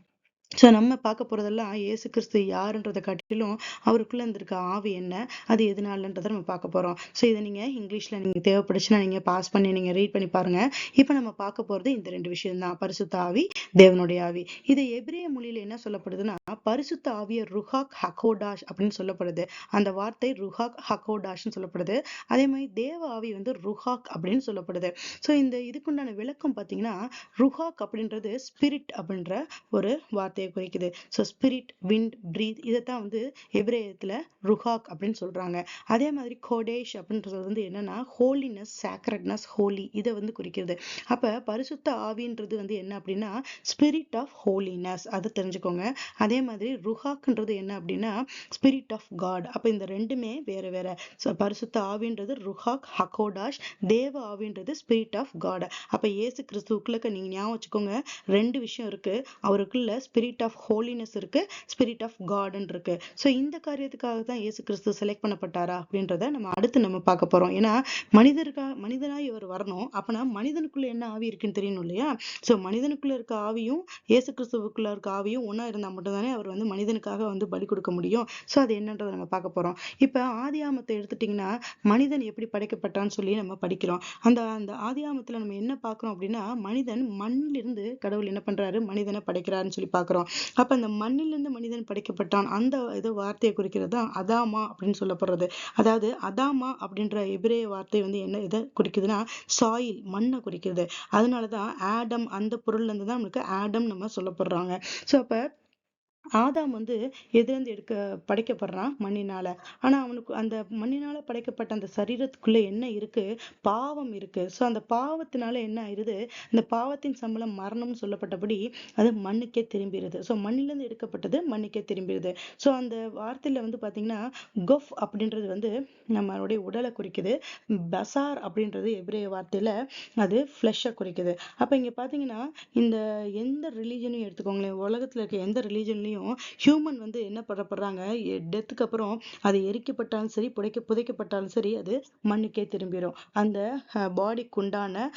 சோ நம்ம பார்க்க போறதெல்லாம் இயேசு கிறிஸ்து யாருன்றதை காட்டிலும் அவருக்குள்ள இருந்திருக்க ஆவி என்ன, அது எதனாலன்றதை நம்ம பார்க்க போறோம். சோ இதை நீங்க இங்கிலீஷ்ல நீங்க தேவைப்படுச்சுன்னா நீங்க பாஸ் பண்ணி நீங்க ரீட் பண்ணி பாருங்க. இப்ப நம்ம பார்க்க போறது இந்த ரெண்டு விஷயம் தான், பரிசுத்த ஆவி, தேவனுடைய ஆவி. இது எபிரேய மொழியில என்ன சொல்லப்படுதுன்னா பரிசுத்த ஆவிய ருஹாக் ஹகோடாஷ் அப்படின்னு சொல்லப்படுது. அந்த வார்த்தை ருஹாக் ஹகோடாஷ்னு சொல்லப்படுது. அதே மாதிரி தேவ ஆவி வந்து ருஹாக் அப்படின்னு சொல்லப்படுது. சோ இந்த இதுக்குண்டான விளக்கம் பாத்தீங்கன்னா ருஹாக் அப்படின்றது ஸ்பிரிட் அப்படின்ற ஒரு வார்த்தையை குறிக்குது. ஸோ ஸ்பிரிட், விண்ட், பிரீத் இதைத்தான் வந்து எபிரேயத்துல ருஹாக் அப்படின்னு சொல்றாங்க. அதே மாதிரி கோடேஷ் அப்படின்றது வந்து என்னன்னா ஹோலினஸ், சாக்ரட்னஸ், ஹோலி இதை வந்து குறிக்கிறது. அப்ப பரிசுத்த ஆவின்றது வந்து என்ன அப்படின்னா ஸ்பிரிட் ஆஃப் ஹோலினஸ், அதை தெரிஞ்சுக்கோங்க. அதே மாதிரி ருஹாக்ன்றது என்ன அப்படின்னா ஸ்பிரிட் ஆஃப் காட். அப்ப இந்த ரெண்டுமே வேற வேற. பரிசுத்த ஆவின்றது ருஹாக் ஹகோடாஷ், தேவ ஆவின்றது ஸ்பிரிட் ஆஃப் காட். அப்ப இயேசு கிறிஸ்துவுக்குள்ள நீங்க ஞாபகம் வச்சுக்கோங்க, ரெண்டு விஷயம் இருக்கு. அவருக்குள்ள ஸ்பிரிட் ஆஃப் ஹோலினஸ் இருக்கு, ஸ்பிரிட் ஆஃப் காட்ன்னு இருக்கு. சோ இந்த காரியத்துக்காக தான் இயேசு கிறிஸ்து செலக்ட் பண்ணப்பட்டாரா அப்படின்றத நம்ம அடுத்து நம்ம பார்க்க போறோம். ஏன்னா மனிதனாய் இவர் வரணும். அப்பனா மனிதனுக்குள்ள என்ன ஆவி இருக்குன்னு தெரியணும் இல்லையா? சோ மனிதனுக்குள்ள இருக்க ஆவியும் இயேசு கிறிஸ்துவுக்குள்ள இருக்க ஆவியும் ஒண்ணா இருந்தா மட்டும்தானே அவர் வந்து மனிதனுக்காக வந்து பலி கொடுக்க முடியும். சோ அது என்னன்றதை நம்ம பார்க்க போறோம். இப்ப ஆதியாமத்தை எடுத்துட்டீங்கன்னா மனிதன் எப்படி படைக்கப்பட்டான்னு சொல்லி நம்ம படிக்கிறோம். அந்த அந்த ஆதியாமத்துல நம்ம என்ன பார்க்கிறோம் அப்படின்னா மனிதன் மண்ணிலிருந்து கடவுள் என்ன பண்றாரு, மனிதனை படைக்கிறாருன்னு சொல்லி பார்க்கிறோம். அப்ப அந்த மண்ணிலிருந்து மனிதன் படைக்கப்பட்டான் அந்த ஏதோ வார்த்தையை குறிக்கிறது தான் அதாமா அப்படின்னு சொல்லப்படுறது. அதாவது அதாமா அப்படின்ற எபிரேய வார்த்தை வந்து என்ன இதை குறிக்குதுன்னா சாயில், மண்ணை குறிக்கிறது. அதனாலதான் ஆடம் அந்த பொருள்ல இருந்து தான் நமக்கு ஆடம் நம்ம சொல்லப்படுறாங்க. சோ அப்ப ஆதாம் வந்து எதிலிருந்து படைக்கப்படுறான், மண்ணினால. ஆனா அவனுக்கு அந்த மண்ணினால படைக்கப்பட்ட அந்த சரீரத்துக்குள்ள என்ன இருக்கு, பாவம் இருக்கு. சோ அந்த பாவத்தினால என்ன ஆயிருது, இந்த பாவத்தின் சம்பளம் மரணம்னு சொல்லப்பட்டபடி அது மண்ணுக்கே திரும்பிடுது. சோ மண்ணிலிருந்து எடுக்கப்பட்டது மண்ணுக்கே திரும்பிடுது. சோ அந்த வார்த்தையில வந்து பாத்தீங்கன்னா கொஃப் அப்படின்றது வந்து நம்மளுடைய உடலை குறிக்குது. பசார் அப்படின்றது எபிரேய வார்த்தையில அது ஃபிளஷை குறிக்குது. அப்ப இங்க பாத்தீங்கன்னா இந்த எந்த ரிலீஜனையும் எடுத்துக்கோங்களேன், உலகத்துல இருக்க எந்த ரிலீஜன்லயும் ஹியூமன் வந்து என்ன பண்ணப்படுறாங்க, டெத்துக்கு அப்புறம் அது எரிக்கப்பட்டாலும் சரி, புதைக்கப்பட்டாலும் சரி, அது மண்ணுக்கே திரும்பிடும். அந்த பாடிக்கு உண்டான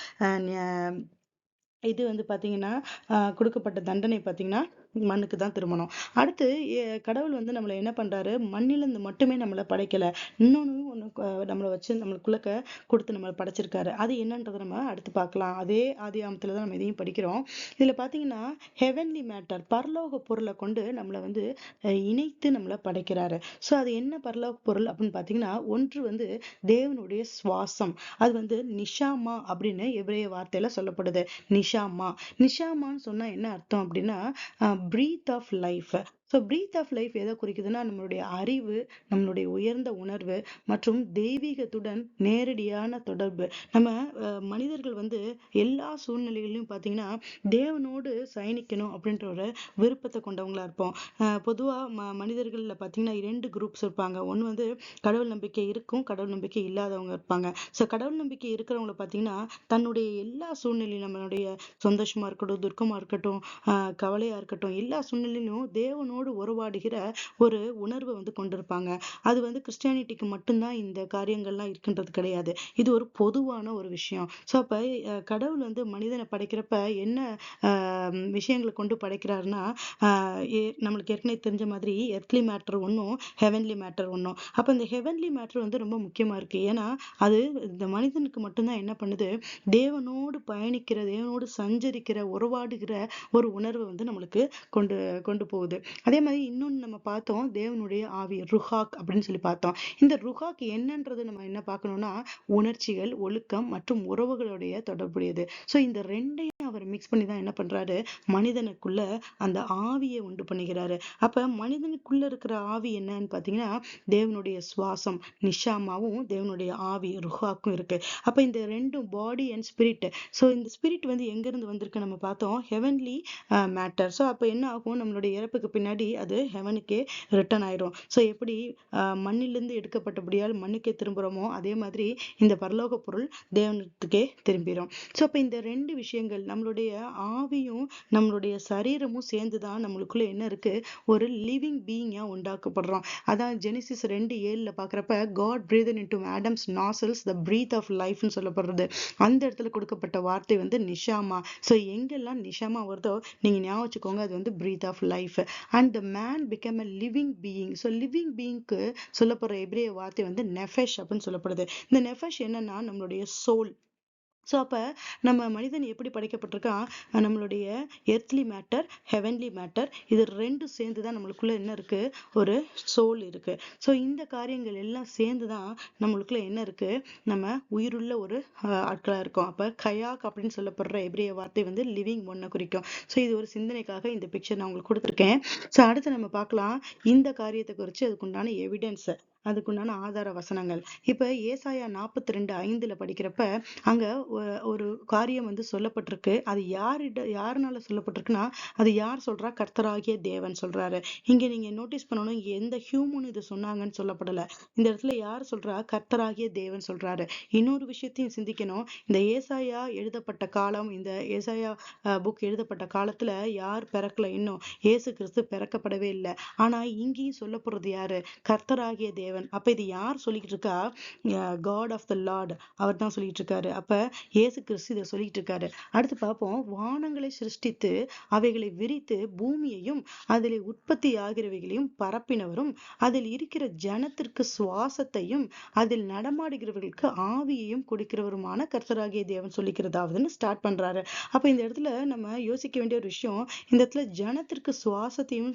இது வந்து பாத்தீங்கன்னா கொடுக்கப்பட்ட தண்டனை பாத்தீங்கன்னா மண்ணுக்கு தான் திரும்பணும். அடுத்து கடவுள் வந்து நம்மள என்ன பண்றாரு, மண்ணிலிருந்து மட்டுமே நம்மள படைக்கல. இன்னொன்னு ஒண்ணு நம்மள வச்சு நம்மளுக்குள்ள கொடுத்து நம்மள படைச்சிருக்காரு. அது என்னன்றதை நம்ம அடுத்து பார்க்கலாம். அதே ஆதியாகமத்துல தான் நம்ம இதையும் படிக்கிறோம். இதுல பாத்தீங்கன்னா ஹெவன்லி மேட்டர், பரலோக பொருளை கொண்டு நம்மள வந்து இணைத்து நம்மள படைக்கிறாரு. சோ அது என்ன பரலோக பொருள் அப்படின்னு பாத்தீங்கன்னா, ஒன்று வந்து தேவனுடைய சுவாசம். அது வந்து நிஷாமா அப்படின்னு எபிரேய வார்த்தையில சொல்லப்படுது. நிஷாமா. நிஷாமான்னு சொன்னா என்ன அர்த்தம் அப்படின்னா, breath of life. So breath of life எதை குறிக்குதுன்னா, நம்மளுடைய அறிவு, நம்மளுடைய உயர்ந்த உணர்வு மற்றும் தெய்வீகத்துடன் நேரடியான தொடர்பு. நம்ம மனிதர்கள் வந்து எல்லா சூழ்நிலைகளிலும் பார்த்தீங்கன்னா தேவனோடு பயணிக்கணும் அப்படின்ற ஒரு விருப்பத்தை கொண்டவங்களா இருப்போம். பொதுவா மனிதர்கள்ல பார்த்தீங்கன்னா இரண்டு குரூப்ஸ் இருப்பாங்க. ஒன்று வந்து கடவுள் நம்பிக்கை இருக்கும், கடவுள் நம்பிக்கை இல்லாதவங்க இருப்பாங்க. ஸோ கடவுள் நம்பிக்கை இருக்கிறவங்கள பார்த்தீங்கன்னா தன்னுடைய எல்லா சூழ்நிலையும், நம்மளுடைய சந்தோஷமா இருக்கட்டும், துர்க்கமா இருக்கட்டும், கவலையா இருக்கட்டும், எல்லா சூழ்நிலையிலும் தேவனோடு உறவாடுகிற ஒரு உணர்வை வந்து கொண்டிருப்பாங்க. அது வந்து கிறிஸ்டியானிட்டிக்கு மட்டும்தான் இந்த காரியங்கள்லாம் இருக்கின்றது கிடையாது. இது ஒரு பொதுவான ஒரு விஷயம். ஸோ அப்ப கடவுள் வந்து மனிதனை படைக்கிறப்ப என்ன விஷயங்களை கொண்டு படைக்கிறாருன்னா, நம்மளுக்கு ஏற்கனவே தெரிஞ்ச மாதிரி எர்த்லி மேட்டர் ஒன்றும் ஹெவன்லி மேட்டர் ஒன்றும். அப்ப இந்த ஹெவன்லி மேட்டர் வந்து ரொம்ப முக்கியமா இருக்கு. ஏன்னா அது இந்த மனிதனுக்கு மட்டும்தான் என்ன பண்ணுது, தேவனோடு பயணிக்கிற, தேவனோடு சஞ்சரிக்கிற, உறவாடுகிற ஒரு உணர்வை வந்து நம்மளுக்கு கொண்டு கொண்டு போகுது. அதே மாதிரி இன்னொன்னு நம்ம பார்த்தோம், தேவனுடைய ஆவி ருஹாக் அப்படின்னு சொல்லி பார்த்தோம். இந்த ருஹாக் என்னன்றது நம்ம என்ன பார்க்கணும்னா, உணர்ச்சிகள், ஒழுக்கம் மற்றும் உறவுகளுடைய தொடர்புடையது. ஸோ இந்த ரெண்டையும் அவர் மிக்ஸ் பண்ணி தான் என்ன பண்றாரு, மனிதனுக்குள்ள அந்த ஆவியை உண்டு பண்ணுகிறாரு. அப்ப மனிதனுக்குள்ள இருக்கிற ஆவி என்னன்னு பாத்தீங்கன்னா, தேவனுடைய சுவாசம் நிஷாமாவும் தேவனுடைய ஆவி ருஹாக்கும் இருக்கு. அப்ப இந்த ரெண்டும் பாடி அண்ட் ஸ்பிரிட். ஸோ இந்த ஸ்பிரிட் வந்து எங்க இருந்து வந்திருக்கு நம்ம பார்த்தோம், ஹெவன்லி மேட்டர். ஸோ அப்ப என்ன ஆகும், நம்மளுடைய இறப்புக்கு பின்னாடி அது ஹெவனுக்கே ரிட்டர்ன் ஆயிரும். ஸோ எப்படி மண்ணிலிருந்து எடுக்கப்பட்டபடியால் மண்ணுக்கே திரும்புறோமோ, அதே மாதிரி இந்த பரலோக பொருள் தேவனுக்கே திரும்பிடும். ஸோ அப்ப இந்த ரெண்டு விஷயங்கள், நம்மளுடைய ஆவியும் நம்மளுடைய சரீரமும் சேர்ந்துதான் நம்மளுக்குள்ள என்ன இருக்கு, ஒரு லிவிங் பீயிங்கா உண்டாக்கப்படுறோம். அதான் ஜெனிசிஸ் 2:7 பாக்குறப்ப God breathed into Adam's nasals the breath of லைஃப்னு சொல்லப்படுறது. அந்த இடத்துல கொடுக்கப்பட்ட வார்த்தை வந்து நிஷாமா. ஸோ எங்கெல்லாம் நிஷாமா வருதோ நீங்க ஞாபகம் வச்சுக்கோங்க, அது வந்து breath of life. And the man become a living being. So living பீயிங்க்கு சொல்லப்படுற எபிரேய வார்த்தை வந்து நெஃபெஷ் அப்படின்னு சொல்லப்படுது. இந்த நெஃபெஷ் என்னன்னா நம்மளுடைய சோல். ஸோ அப்ப நம்ம மனிதன் எப்படி படைக்கப்பட்டிருக்கான், நம்மளுடைய எர்த்லி மேட்டர், ஹெவன்லி மேட்டர், இது ரெண்டும் சேர்ந்து தான் நம்மளுக்குள்ள என்ன இருக்கு, ஒரு சோல் இருக்கு. ஸோ இந்த காரியங்கள் எல்லாம் சேர்ந்து தான் நம்மளுக்குள்ள என்ன இருக்கு, நம்ம உயிருள்ள ஒரு ஆட்களா இருக்கோம். அப்ப கயாக் அப்படின்னு சொல்லப்படுற எபிரேய வார்த்தை வந்து லிவிங் ஒன்னை குறிக்கும். ஸோ இது ஒரு சிந்தனைக்காக இந்த பிக்சர் நான் உங்களுக்கு கொடுத்துருக்கேன். ஸோ அடுத்து நம்ம பார்க்கலாம் இந்த காரியத்தை குறித்து அதுக்குண்டான எவிடன்ஸ், அதுக்குண்டான ஆதார வசனங்கள். இப்ப ஏசாயா 42:5 படிக்கிறப்ப அங்க ஒரு காரியம் வந்து சொல்லப்பட்டிருக்கு. அது யாருனால சொல்லப்பட்டிருக்குன்னா, அது யார் சொல்றா, கர்த்தராகிய தேவன் சொல்றாரு. இங்க நீங்க நோட்டீஸ் பண்ணணும், இங்க எந்த ஹியூமன் இது சொன்னாங்கன்னு சொல்லப்படல. இந்த இடத்துல யார் சொல்றா, கர்த்தராகிய தேவன் சொல்றாரு. இன்னொரு விஷயத்தையும் சிந்திக்கணும், இந்த ஏசாயா எழுதப்பட்ட காலம், இந்த ஏசாயா புக் எழுதப்பட்ட காலத்துல யார் பிறக்கல, இன்னும் இயேசு கிறிஸ்து பிறக்கப்படவே இல்லை. ஆனா இங்கேயும் சொல்லப்படுறது யாரு, கர்த்தராகிய தேவன். அப்ப இது யார் சொல்லிட்டு இருக்கா, காட் ஆஃப் த லார்ட் அவர் தான் சொல்லிட்டு இருக்காரு. அப்ப இயேசு கிறிஸ்து இதை சொல்லிட்டு இருக்காரு. அடுத்து பார்ப்போம், வானங்களை சிருஷ்டித்து அவைகளை விரித்து பூமியையும் அதில் உற்பத்தி ஆகிறவைகளையும் பரப்பினவரும் அதில் இருக்கிற ஜனத்திற்கு சுவாசத்தையும் அதில் நடமாடுகிறவர்களுக்கு ஆவியையும் கொடுக்கிறவருமான கர்த்தராகிய தேவன் சொல்லிக்கிறதாவதுன்னு ஸ்டார்ட் பண்றாரு. அப்ப இந்த இடத்துல நம்ம யோசிக்க வேண்டிய ஒரு விஷயம், இந்த இடத்துல ஜனத்திற்கு சுவாசத்தையும்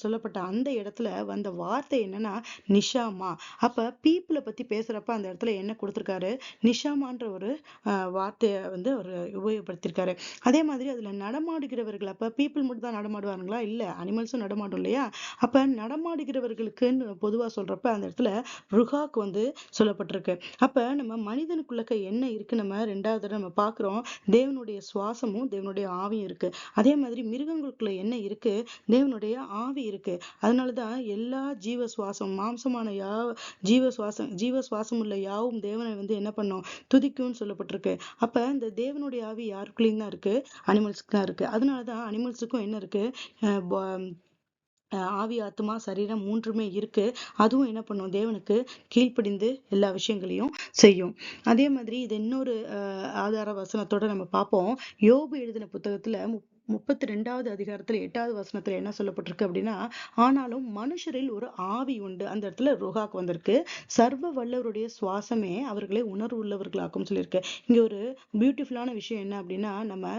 சொல்லப்பட்ட அந்த இடத்துல வந்த வார்த்தை என்னன்னா நிஷாமா. அப்ப பீப்புளை பத்தி பேசுறப்ப அந்த இடத்துல என்ன கொடுத்திருக்காரு, நிஷாமான்ற ஒரு வார்த்தையை வந்து அவர் உபயோகப்படுத்திருக்காரு. அதே மாதிரி அதுல நடமாடுகிறவர்கள், அப்ப பீப்புள் மட்டும் தான் நடமாடுவாங்களா, இல்ல அனிமல்ஸும் நடமாடும் இல்லையா. அப்ப நடமாடுகிறவர்களுக்குன்னு பொதுவா சொல்றப்ப அந்த இடத்துல ருஹாக் வந்து சொல்லப்பட்டிருக்கு. அப்ப நம்ம மனிதனுக்குள்ள என்ன இருக்கு, நம்ம ரெண்டாவது நம்ம பாக்குறோம், தேவனுடைய சுவாசமும் தேவனுடைய ஆவியும் இருக்கு. அதே மாதிரி மிருகங்களுக்குள்ள என்ன இருக்கு, தேவனுடைய ஆவி இருக்கு. அதனாலதான் எல்லா ஜீவ சுவாசம், மாம்சமான ஜீவ சுவாசம் உள்ள யாவும் தேவனை வந்து என்ன பண்ணும், துதிக்கும்னு சொல்லப்பட்டிருக்கு. அப்ப இந்த தேவனுடைய ஆவி யாருக்குள்ளேயும் தான் இருக்கு, அனிமல்ஸ்க்கு தான் இருக்கு. அதனாலதான் அனிமல்ஸுக்கும் என்ன இருக்கு, ஆவி ஆத்மா சரீரம் மூன்றுமே இருக்கு. அதுவும் என்ன பண்ணும், தேவனுக்கு கீழ்ப்படிந்து எல்லா விஷயங்களையும் செய்யும். அதே மாதிரி இது இன்னொரு ஆதார வசனத்தோட நம்ம பார்ப்போம். யோபு எழுதின புத்தகத்துல 32வது அதிகாரத்துல 8வது வசனத்துல என்ன சொல்லப்பட்டிருக்கு அப்படின்னா, ஆனாலும் மனுஷரில் ஒரு ஆவி உண்டு. அந்த இடத்துல ருஹாக் வந்திருக்கு. சர்வ வல்லவருடைய சுவாசமே அவர்களை உணர்வு உள்ளவர்களாக்கும் சொல்லியிருக்கு. இங்க ஒரு பியூட்டிஃபுல்லான விஷயம் என்ன அப்படின்னா, நம்ம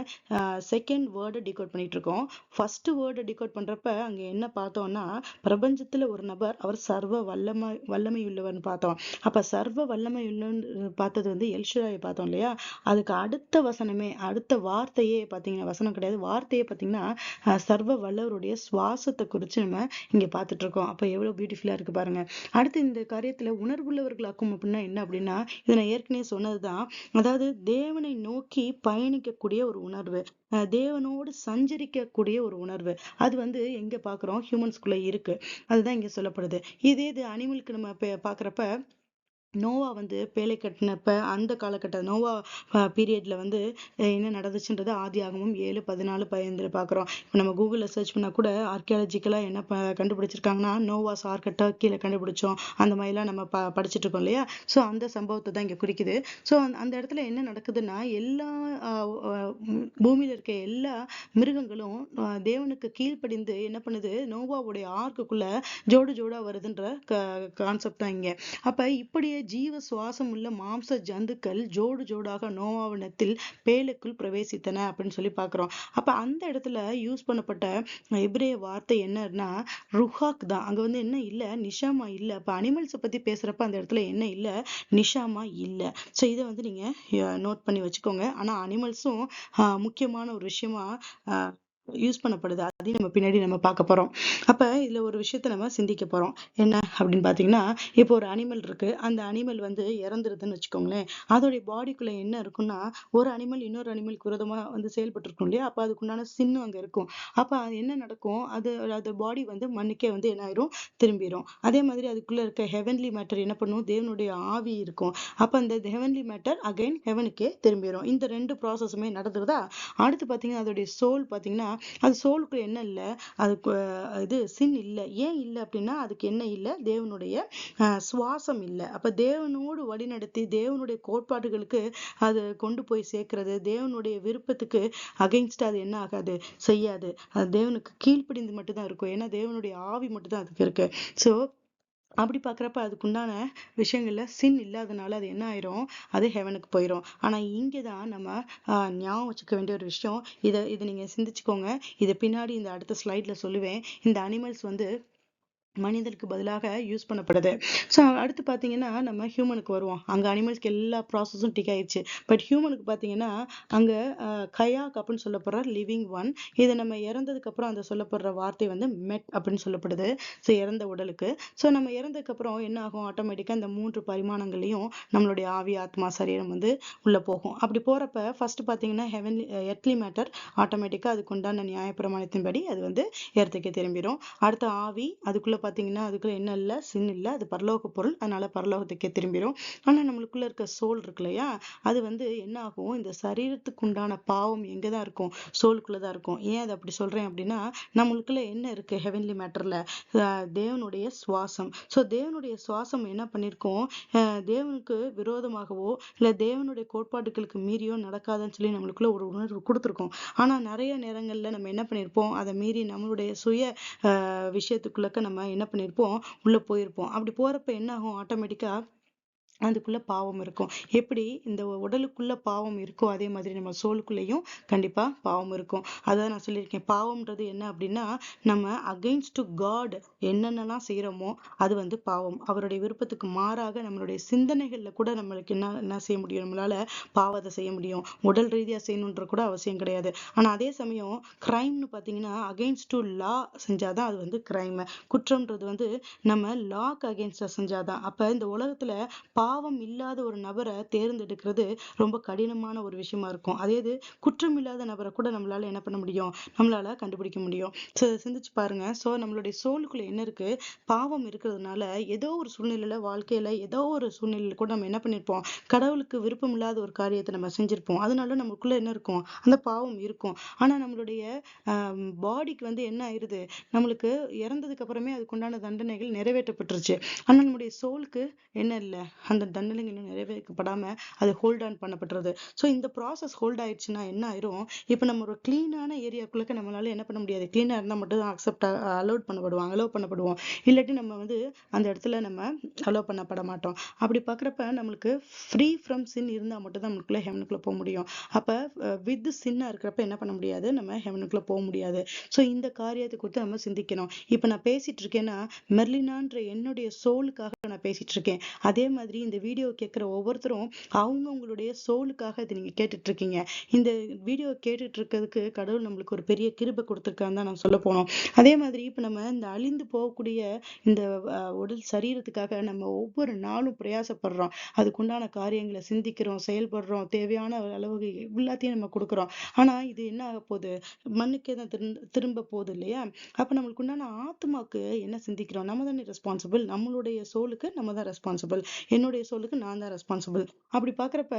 செகண்ட் வேர்டை டிகோட் பண்ணிட்டு இருக்கோம். ஃபர்ஸ்ட் வேர்டை டிகோட் பண்றப்ப அங்க என்ன பார்த்தோம்னா, பிரபஞ்சத்துல ஒரு நபர் அவர் சர்வ வல்லமை உள்ளவர்னு பார்த்தோம். அப்ப சர்வ வல்லமை உள்ளன்னு பார்த்தது வந்து எல்ஷடாயை பார்த்தோம் இல்லையா. அதுக்கு அடுத்த வசனமே, அடுத்த வார்த்தையே பார்த்தீங்கன்னா, வசனம் கிடையாது, வார்த்தையே பார்த்தீங்கன்னா சர்வ வல்லவருடைய சுவாசத்தை குறிச்சு நம்ம இங்க பார்த்துட்டு இருக்கோம். அப்ப எவ்வளவு பியூட்டிஃபுல்லா இருக்கு பாருங்க. அடுத்து இந்த காரியத்துல உணர்வுள்ளவர்களாக்கும் அப்படின்னா என்ன அப்படின்னா, இதை நான் ஏற்கனவே சொன்னதுதான். அதாவது தேவனை நோக்கி பயணிக்கக்கூடிய ஒரு உணர்வு, தேவனோடு சஞ்சரிக்கக்கூடிய ஒரு உணர்வு. அது வந்து எங்க பாக்குறோம், ஹியூமன்ஸ்குள்ள இருக்கு. அதுதான் இங்க சொல்லப்படுது. இதே இது அனிமலுக்கு நம்ம பாக்குறப்ப, நோவா வந்து பேழை கட்டினப்ப அந்த காலகட்ட நோவா பீரியட்ல வந்து என்ன நடந்துச்சுன்றது ஆதியாகமம் 7:14-15 பாக்குறோம். இப்ப நம்ம கூகுள்ல சர்ச் பண்ணா கூட ஆர்கியாலஜிக்கலா என்ன கண்டுபிடிச்சிருக்காங்கன்னா, நோவாஸ் ஆர்க்க டர்க்கில கண்டுபிடிச்சோம், அந்த மாதிரி எல்லாம் நம்ம படிச்சுட்டு இருக்கோம் இல்லையா. சோ அந்த சம்பவத்தை தான் இங்க குறிக்குது. சோ அந்த இடத்துல என்ன நடக்குதுன்னா, எல்லா பூமியில இருக்க எல்லா மிருகங்களும் தேவனுக்கு கீழ்ப்படிந்து என்ன பண்ணுது, நோவாவுடைய ஆர்க்குள்ள ஜோடு ஜோடா வருதுன்ற கான்செப்ட் தான் இங்க. அப்ப இப்படியே ஜீவ சுவாசம் உள்ள மாம்ச ஜந்துக்கள் ஜோடு ஜோடாக நோவாவினத்தில் பேழைக்குள் பிரவேசித்தன அப்படின்னு சொல்லி பாக்குறோம். அப்ப அந்த இடத்துல யூஸ் பண்ணப்பட்ட எபிரேய வார்த்தை என்னன்னா ருஹாக் தான். அங்க வந்து என்ன இல்ல, நிஷாமா இல்ல. அப்ப அனிமல்ஸ் பத்தி பேசுறப்ப அந்த இடத்துல என்ன இல்ல, நிஷாமா இல்ல. சோ இதை வந்து நீங்க நோட் பண்ணி வச்சுக்கோங்க. ஆனா அனிமல்ஸும் முக்கியமான ஒரு விஷயமா யூஸ் பண்ணப்படுது. அதையும் நம்ம பின்னாடி நம்ம பார்க்க போறோம். அப்ப இதுல ஒரு விஷயத்த நம்ம சிந்திக்க போறோம். என்ன அப்படின்னு பாத்தீங்கன்னா, இப்போ ஒரு அனிமல் இருக்கு. அந்த அனிமல் வந்து இறந்துருதுன்னு வச்சுக்கோங்களேன். அதோடைய பாடிக்குள்ள என்ன இருக்குன்னா, ஒரு அனிமல் இன்னொரு அனிமலுக்கு விரோதமா வந்து செயல்பட்டு இருக்கும் இல்லையா. அப்ப அதுக்குண்டான சின்னம் அங்க இருக்கும். அப்ப அது என்ன நடக்கும், அது அது பாடி வந்து மண்ணுக்கே வந்து என்ன ஆயிரும், திரும்பிடும். அதே மாதிரி அதுக்குள்ள இருக்க ஹெவன்லி மேட்டர் என்ன பண்ணும், தேவனுடைய ஆவி இருக்கும். அப்ப அந்த ஹெவன்லி மேட்டர் அகைன் ஹெவனுக்கே திரும்பிடும். இந்த ரெண்டு ப்ராசஸுமே நடந்துருதா. அடுத்து பாத்தீங்கன்னா அதோடைய சோல் பாத்தீங்கன்னா, அது சோலுக்கு என்ன இல்ல, அதுக்கு இது சின் இல்ல. ஏன் இல்ல அப்படின்னா, அதுக்கு என்ன இல்ல, தேவனுடைய சுவாசம் இல்ல. அப்ப தேவனோடு வழிநடத்தி தேவனுடைய கோட்பாடுகளுக்கு அது கொண்டு போய் சேர்க்கிறது, தேவனுடைய விருப்பத்துக்கு அகைன்ஸ்ட் அது என்ன ஆகாது, செய்யாது. அது தேவனுக்கு கீழ்ப்படிந்து மட்டும்தான் இருக்கும். ஏன்னா தேவனுடைய ஆவி மட்டும்தான் அதுக்கு இருக்கு. சோ அப்படி பாக்குறப்ப அதுக்குண்டான விஷயங்கள்ல சின் இல்லாதனால அது என்ன ஆயிரும், அது ஹெவனுக்கு போயிரும். ஆனா இங்கதான் நம்ம ஞாபகம் வச்சுக்க வேண்டிய ஒரு விஷயம். இதை நீங்க சிந்திச்சுக்கோங்க. இதை பின்னாடி இந்த அடுத்த ஸ்லைட்ல சொல்லுவேன். இந்த அனிமல்ஸ் வந்து மனிதனுக்கு பதிலாக யூஸ் பண்ணப்படுது. ஸோ அடுத்து பார்த்தீங்கன்னா நம்ம ஹியூமனுக்கு வருவோம். அங்க அனிமல்ஸ்க்கு எல்லா ப்ராசஸும் டிக் ஆயிடுச்சு. பட் ஹியூமனுக்கு பார்த்தீங்கன்னா அங்க கயாக் அப்படின்னு சொல்லப்படுற லிவிங் ஒன். இதை நம்ம இறந்ததுக்கு அப்புறம் அந்த சொல்லப்படுற வார்த்தை வந்து மெட் அப்படின்னு சொல்லப்படுது. ஸோ இறந்த உடலுக்கு. ஸோ நம்ம இறந்ததுக்கு அப்புறம் என்ன ஆகும், ஆட்டோமேட்டிக்கா இந்த 3 பரிமாணங்களையும் நம்மளுடைய ஆவி ஆத்மா சரீரம் வந்து உள்ள போகும். அப்படி போறப்ப ஃபர்ஸ்ட் பார்த்தீங்கன்னா ஹெவன்லி எர்த்லி மேட்டர் ஆட்டோமேட்டிக்கா அதுக்கு உண்டான நியாயப்பிரமாணத்தின்படி அது வந்து எர்த்துக்கே திரும்பிடும். அடுத்த ஆவி அதுக்குள்ள பாத்தீங்கன்னா அதுக்குள்ள என்ன இல்ல, சின் இல்ல, அது பரலோக பொருள், அதனால பரலோகத்துக்கே திரும்பிடும். ஆனா நம்மளுக்குள்ள இருக்க சோல் இருக்கு இல்லையா, அது வந்து என்ன ஆகும், இந்த சரீரத்துக்கு உண்டான பாவம் எங்கதான் இருக்கும், சோலுக்குள்ளதான் இருக்கும். ஏன் அதை அப்படி சொல்றேன் அப்படின்னா, நம்மளுக்குள்ள என்ன இருக்கு ஹெவன்லி மேட்டர்ல, தேவனுடைய சுவாசம். சோ தேவனுடைய சுவாசம் என்ன பண்ணிருக்கோம், தேவனுக்கு விரோதமாகவோ இல்ல தேவனுடைய கோட்பாடுகளுக்கு மீறியோ நடக்காதுன்னு சொல்லி நம்மளுக்குள்ள ஒரு உணர்வு கொடுத்துருக்கோம். ஆனா நிறைய நேரங்கள்ல நம்ம என்ன பண்ணிருப்போம், அதை மீறி நம்மளுடைய சுய விஷயத்துக்குள்ளக்க நம்ம என்ன பண்ணிருப்போம், உள்ள போயிருப்போம். அப்படி போறப்ப என்ன ஆகும், ஆட்டோமேட்டிக்கா அதுக்குள்ள பாவம் இருக்கும். எப்படி இந்த உடலுக்குள்ள பாவம் இருக்கோ அதே மாதிரி நம்ம சோலுக்குள்ளேயும் கண்டிப்பா பாவம் இருக்கும். அதான் நான் சொல்லியிருக்கேன், பாவம்ன்றது என்ன அப்படின்னா, நம்ம அகைன்ஸ்ட் டு காட் என்னென்னலாம் செய்யறோமோ அது வந்து பாவம். அவருடைய விருப்பத்துக்கு மாறாக நம்மளுடைய சிந்தனைகள்ல கூட நம்மளுக்கு என்ன என்ன செய்ய முடியும், நம்மளால பாவத்தை செய்ய முடியும். உடல் ரீதியா செய்யணுன்ற கூட அவசியம் கிடையாது. ஆனா அதே சமயம் கிரைம்னு பாத்தீங்கன்னா அகைன்ஸ்ட் டு லா செஞ்சாதான் அது வந்து கிரைம். குற்றம்ன்றது வந்து நம்ம லாக்கு அகைன்ஸ்டா செஞ்சாதான். அப்ப இந்த உலகத்துல பாவம் இல்லாத ஒரு நபரை தேர்ந்தெடுக்கிறது ரொம்ப கடினமான ஒரு விஷயமா இருக்கும். அதே இது குற்றம் இல்லாத நபரை கூட நம்மளால என்ன பண்ண முடியும், நம்மளால கண்டுபிடிக்க முடியும். சிந்திச்சு பாருங்க. சோ நம்மளுடைய சோலுக்குள்ள என்ன இருக்கு, பாவம் இருக்கிறதுனால ஏதோ ஒரு சூழ்நிலையில வாழ்க்கையில ஏதோ ஒரு சூழ்நிலையில கூட நம்ம என்ன பண்ணிருப்போம், கடவுளுக்கு விருப்பம் இல்லாத ஒரு காரியத்தை நம்ம செஞ்சிருப்போம். அதனால நமக்குள்ள என்ன இருக்கும், அந்த பாவம் இருக்கும். ஆனா நம்மளுடைய பாடிக்கு வந்து என்ன ஆயிருது, நம்மளுக்கு இறந்ததுக்கு அப்புறமே அதுக்குண்டான தண்டனைகள் நிறைவேற்றப்பட்டுருச்சு. ஆனா நம்முடைய சோலுக்கு என்ன இல்ல, அந்த தண்டனைகள் இன்னும் நிறைவேற்றப்படாம அது ஹோல்ட் ஆன் பண்ணப்பட்டுறது. ஸோ இந்த ப்ராசஸ் ஹோல்ட் ஆயிடுச்சுன்னா என்ன ஆயிரும், இப்போ நம்ம ஒரு கிளீனான ஏரியாக்குள்ள நம்மளால என்ன பண்ண முடியாது, கிளீனா இருந்தா மட்டும் தான் அக்செப்ட் அலோவ் பண்ணப்படுவோம். இல்லாட்டி நம்ம வந்து அந்த இடத்துல நம்ம அலோவ் பண்ணப்பட மாட்டோம். அப்படி பாக்குறப்ப நம்மளுக்கு ஃப்ரீ ஃப்ரம் சின் இருந்தா மட்டும் தான் நம்மளுக்குள்ள ஹெவனுக்குள்ள போக முடியும். அப்ப வித் சின்னா இருக்கிறப்ப என்ன பண்ண முடியாது, நம்ம ஹெவனுக்குள்ள போக முடியாது. ஸோ இந்த காரியத்தை குறித்து நம்ம சிந்திக்கணும். இப்ப நான் பேசிட்டு இருக்கேன்னா மெர்லினான்ற என்னுடைய சோலுக்காக நான் பேசிட்டு இருக்கேன். அதே மாதிரி இந்த வீடியோ கேட்கிற ஒவ்வொருத்தரும் அவங்களுடைய சோலுக்காக இதை நீங்க கேட்டுட்டு இருக்கீங்க. இந்த வீடியோ கேட்டுட்டு இருக்கிறதுக்கு கடவுள் நம்மளுக்கு ஒரு பெரிய கிருபை கொடுத்திருக்கான்னு தான் நான் சொல்ல போனோம். அதே மாதிரி இப்ப நம்ம இந்த அழிந்து போகக்கூடிய இந்த உடல் சரீரத்துக்காக நம்ம ஒவ்வொரு நாளும் பிரயாசப்படுறோம். அதுக்குண்டான காரியங்களை சிந்திக்கிறோம், செயல்படுறோம், தேவையான அளவுக்கு எல்லாத்தையும் நம்ம கொடுக்குறோம். ஆனா இது என்ன ஆக போகுது, மண்ணுக்கே தான் திரும்ப போகுது இல்லையா? அப்ப நம்மளுக்கு உண்டான ஆத்மாக்கு என்ன சிந்திக்கிறோம், நம்ம தானே ரெஸ்பான்சிபிள். நம்மளுடைய சோலுக்கு நம்ம தான் ரெஸ்பான்சிபிள். என்னுடைய சோலுக்கு நான் தான் ரெஸ்பான்சிபிள். அப்படி பாக்குறப்ப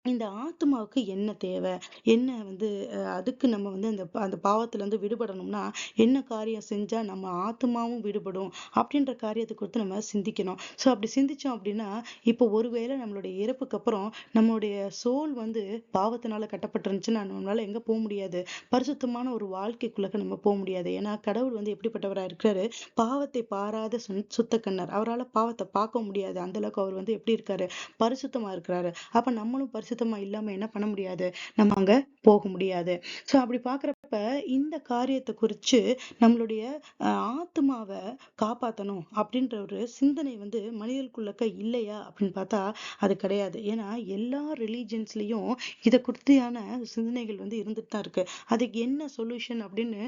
இந்த ஆத்மாவுக்கு என்ன தேவை, என்ன வந்து அதுக்கு நம்ம வந்து அந்த பாவத்துல இருந்து விடுபடணும்னா என்ன காரியம் செஞ்சா நம்ம ஆத்மாவும் விடுபடும் அப்படின்ற காரியத்தை குறித்து நம்ம சிந்திக்கணும். சோ அப்படி சிந்திச்சோம் அப்படின்னா, இப்போ ஒருவேளை நம்மளுடைய இறப்புக்கு அப்புறம் நம்மளுடைய சோல் வந்து பாவத்தினால கட்டப்பட்டிருந்துச்சுன்னா நம்மளால எங்க போக முடியாது, பரிசுத்தமான ஒரு வாழ்க்கைக்குள்ள நம்ம போக முடியாது. ஏன்னா கடவுள் வந்து எப்படிப்பட்டவரா இருக்கிறாரு, பாவத்தை பாராத சுத்த கண்ணர். அவரால் பாவத்தை பார்க்க முடியாது. அந்த அளவுக்கு அவர் வந்து எப்படி இருக்காரு, பரிசுத்தமா இருக்கிறாரு. அப்ப நம்மளும் பரிசுத்தமா இல்லாம என்ன பண்ண முடியாது, நம்ம அங்க போக முடியாது. சோ அப்படி பாக்குறப்ப இந்த காரியத்தை குறிச்சு நம்மளுடைய ஆத்மாவை காப்பாத்தணும் அப்படின்ற ஒரு சிந்தனை வந்து மனிதர்களுக்குள்ளக்க இல்லையா அப்படின்னு பார்த்தா அது கிடையாது. ஏன்னா எல்லா ரிலீஜன்ஸ்லயும் இதை குறித்தான சிந்தனைகள் வந்து இருந்துட்டு தான் இருக்கு. அதுக்கு என்ன சொல்யூஷன் அப்படின்னு